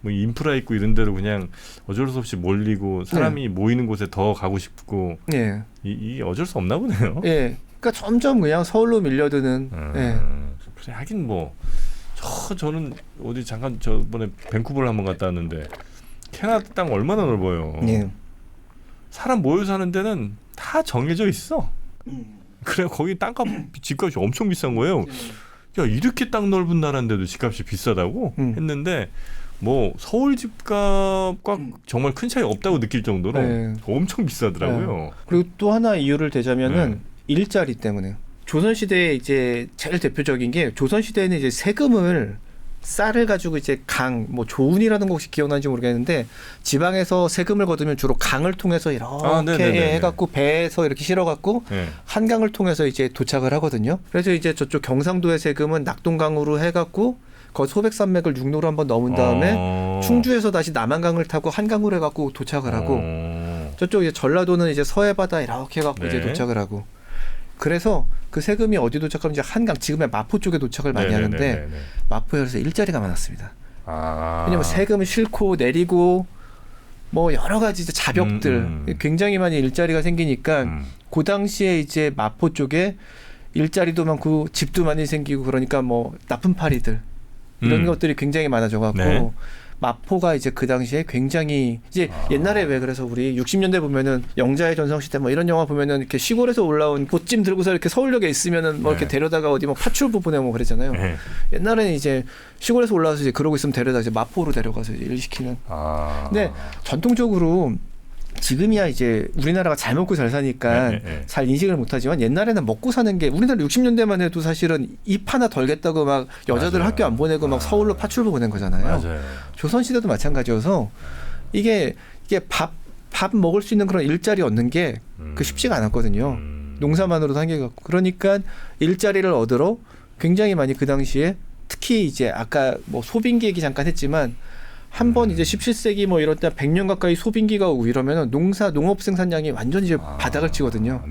S2: 뭐 인프라 있고 이런 데로 그냥 어쩔 수 없이 몰리고 사람이 모이는 곳에 더 가고 싶고 이 어쩔 수 없나 보네요.
S1: 그러니까 점점 그냥 서울로 밀려드는.
S2: 그래 하긴 뭐 저는 어디 잠깐 저번에 밴쿠버를 한번 갔다 왔는데 캐나다 땅 얼마나 넓어요. 사람 모여 사는 데는 다 정해져 있어. 그래 거기 땅값 집값이 엄청 비싼 거예요. 야 이렇게 땅 넓은 나라인데도 집값이 비싸다고 했는데 뭐 서울 집값과 정말 큰 차이 없다고 느낄 정도로 엄청 비싸더라고요.
S1: 그리고 또 하나 이유를 대자면은 일자리 때문에. 조선 시대에 이제 제일 대표적인 게 조선 시대에는 이제 세금을 쌀을 가지고 이제 뭐 조운이라는 거 혹시 기억나는지 모르겠는데 지방에서 세금을 거두면 주로 강을 통해서 이렇게 해갖고 배에서 이렇게 실어갖고 한강을 통해서 이제 도착을 하거든요. 그래서 이제 저쪽 경상도의 세금은 낙동강으로 해갖고 거기 소백산맥을 육로로 한번 넘은 다음에 충주에서 다시 남한강을 타고 한강으로 해갖고 도착을 하고 저쪽 이제 전라도는 이제 서해바다 이렇게 해갖고 이제 도착을 하고 그래서 그 세금이 어디 도착하면 이제 한강 지금의 마포 쪽에 도착을 많이 하는데 마포에서 일자리가 많았습니다. 왜냐면 세금을 싣고 내리고 뭐 여러 가지 이제 자벽들 굉장히 많이 일자리가 생기니까 그 당시에 이제 마포 쪽에 일자리도 많고 집도 많이 생기고 그러니까 뭐 나쁜 파리들 이런 것들이 굉장히 많아져 갖고
S2: 네.
S1: 마포가 이제 그 당시에 굉장히 이제 옛날에 왜 그래서 우리 60년대 보면은 영자의 전성시대 뭐 이런 영화 보면은 이렇게 시골에서 올라온 보찜 들고서 이렇게 서울역에 있으면은 뭐 이렇게 데려다가 어디 뭐 파출부 보내고 그랬잖아요. 옛날에는 이제 시골에서 올라와서 이제 그러고 있으면 데려다 이제 마포로 데려가서 이제 일시키는. 근데 전통적으로 지금이야 이제 우리나라가 잘 먹고 잘 사니까 잘 인식을 못하지만 옛날에는 먹고 사는 게 우리나라 60년대만 해도 사실은 입 하나 덜겠다고 막 여자들
S2: 맞아요.
S1: 학교 안 보내고 막 서울로 파출부 보낸 거잖아요.
S2: 맞아요.
S1: 조선시대도 마찬가지여서 이게 밥 먹을 수 있는 그런 일자리 얻는 게 그 쉽지가 않았거든요. 농사만으로도 한계가 없고 그러니까 일자리를 얻으러 굉장히 많이 그 당시에 특히 이제 아까 뭐 소빙기 얘기 잠깐 했지만 한 번 이제 17세기 뭐 이럴 때 100년 가까이 소빙기가 오고 이러면은 농업 생산량이 완전히 이제 바닥을 치거든요.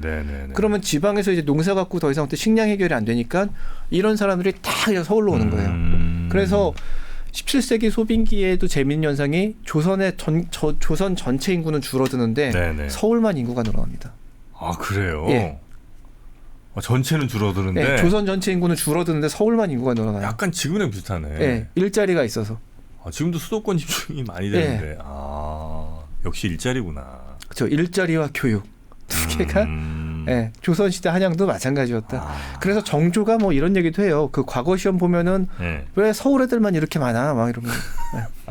S1: 그러면 지방에서 이제 농사 갖고 더 이상 또 식량 해결이 안 되니까 이런 사람들이 다 그냥 서울로 오는 거예요. 그래서 17세기 소빙기에도 재미있는 현상이 조선 전체 인구는 줄어드는데 서울만 인구가 늘어납니다.
S2: 아 그래요?
S1: 예.
S2: 전체는 줄어드는데
S1: 네, 조선 전체 인구는 줄어드는데 서울만 인구가 늘어나요.
S2: 약간 지금이랑 비슷하네.
S1: 네, 일자리가 있어서.
S2: 지금도 수도권 집중이 많이 되는데 역시 일자리구나.
S1: 그렇죠. 일자리와 교육 두 개가 조선시대 한양도 마찬가지였다. 그래서 정조가 뭐 이런 얘기도 해요. 그 과거 시험 보면은 왜 서울 애들만 이렇게 많아 막 이러면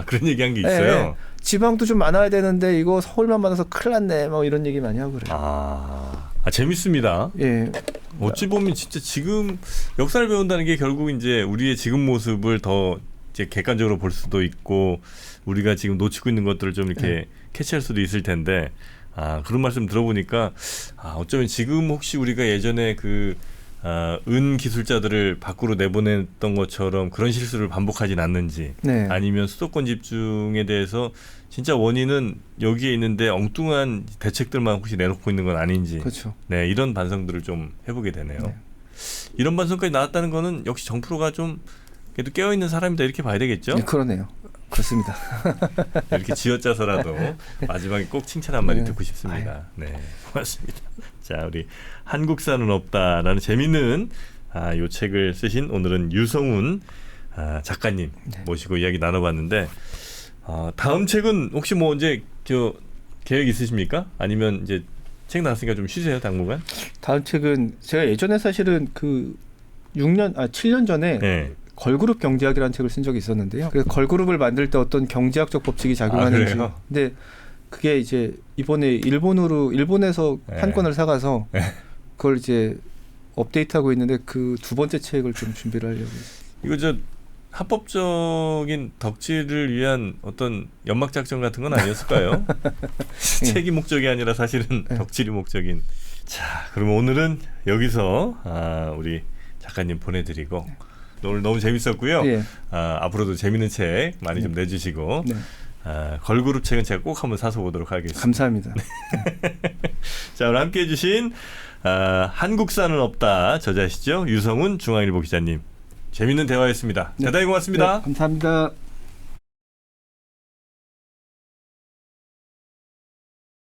S2: 그런 얘기한 게 있어요.
S1: 지방도 좀 많아야 되는데 이거 서울만 많아서 큰일 났네 뭐 이런 얘기 많이 하고 그래요.
S2: 재밌습니다.
S1: 예.
S2: 어찌 보면 진짜 지금 역사를 배운다는 게 결국 이제 우리의 지금 모습을 더 이제 객관적으로 볼 수도 있고 우리가 지금 놓치고 있는 것들을 좀 이렇게 캐치할 수도 있을 텐데 그런 말씀 들어보니까 어쩌면 지금 혹시 우리가 예전에 은 기술자들을 밖으로 내보냈던 것처럼 그런 실수를 반복하진 않는지 아니면 수도권 집중에 대해서 진짜 원인은 여기에 있는데 엉뚱한 대책들만 혹시 내놓고 있는 건 아닌지
S1: 그렇죠.
S2: 네, 이런 반성들을 좀 해보게 되네요. 이런 반성까지 나왔다는 거는 역시 정프로가 좀 그래도 깨어있는 사람이다 이렇게 봐야 되겠죠?
S1: 네, 그러네요. 그렇습니다.
S2: 이렇게 쥐어짜서라도 마지막에 꼭 칭찬 한마디 듣고 싶습니다. 네, 고맙습니다. 자, 우리 한국사는 없다라는 재미있는 이 책을 쓰신 오늘은 유성훈 작가님 모시고 이야기 나눠봤는데 다음 책은 혹시 뭐 이제 계획 있으십니까? 아니면 이제 책 나왔으니까 좀 쉬세요 당분간?
S1: 다음 책은 제가 예전에 사실은 그 7년 전에 걸그룹 경제학이라는 책을 쓴 적이 있었는데요. 그래서 걸그룹을 만들 때 어떤 경제학적 법칙이 작용하는지. 근데 그게 이제 이번에 일본에서 한 권을 사가서 그걸 이제 업데이트하고 있는데 그 두 번째 책을 좀 준비를 하려고.
S2: 이거 합법적인 덕질을 위한 어떤 연막 작전 같은 건 아니었을까요? 책이 목적이 아니라 사실은 덕질이 목적인. 자, 그러면 오늘은 여기서 우리 작가님 보내드리고 오늘 너무 재밌었고요. 앞으로도 재밌는 책 많이 좀 내주시고 걸그룹 책은 제가 꼭 한번 사서 보도록 하겠습니다.
S1: 감사합니다.
S2: 자, 오늘 함께해 주신 한국사는 없다 저자시죠. 유성훈 중앙일보 기자님. 재밌는 대화였습니다. 대단히 고맙습니다.
S1: 감사합니다.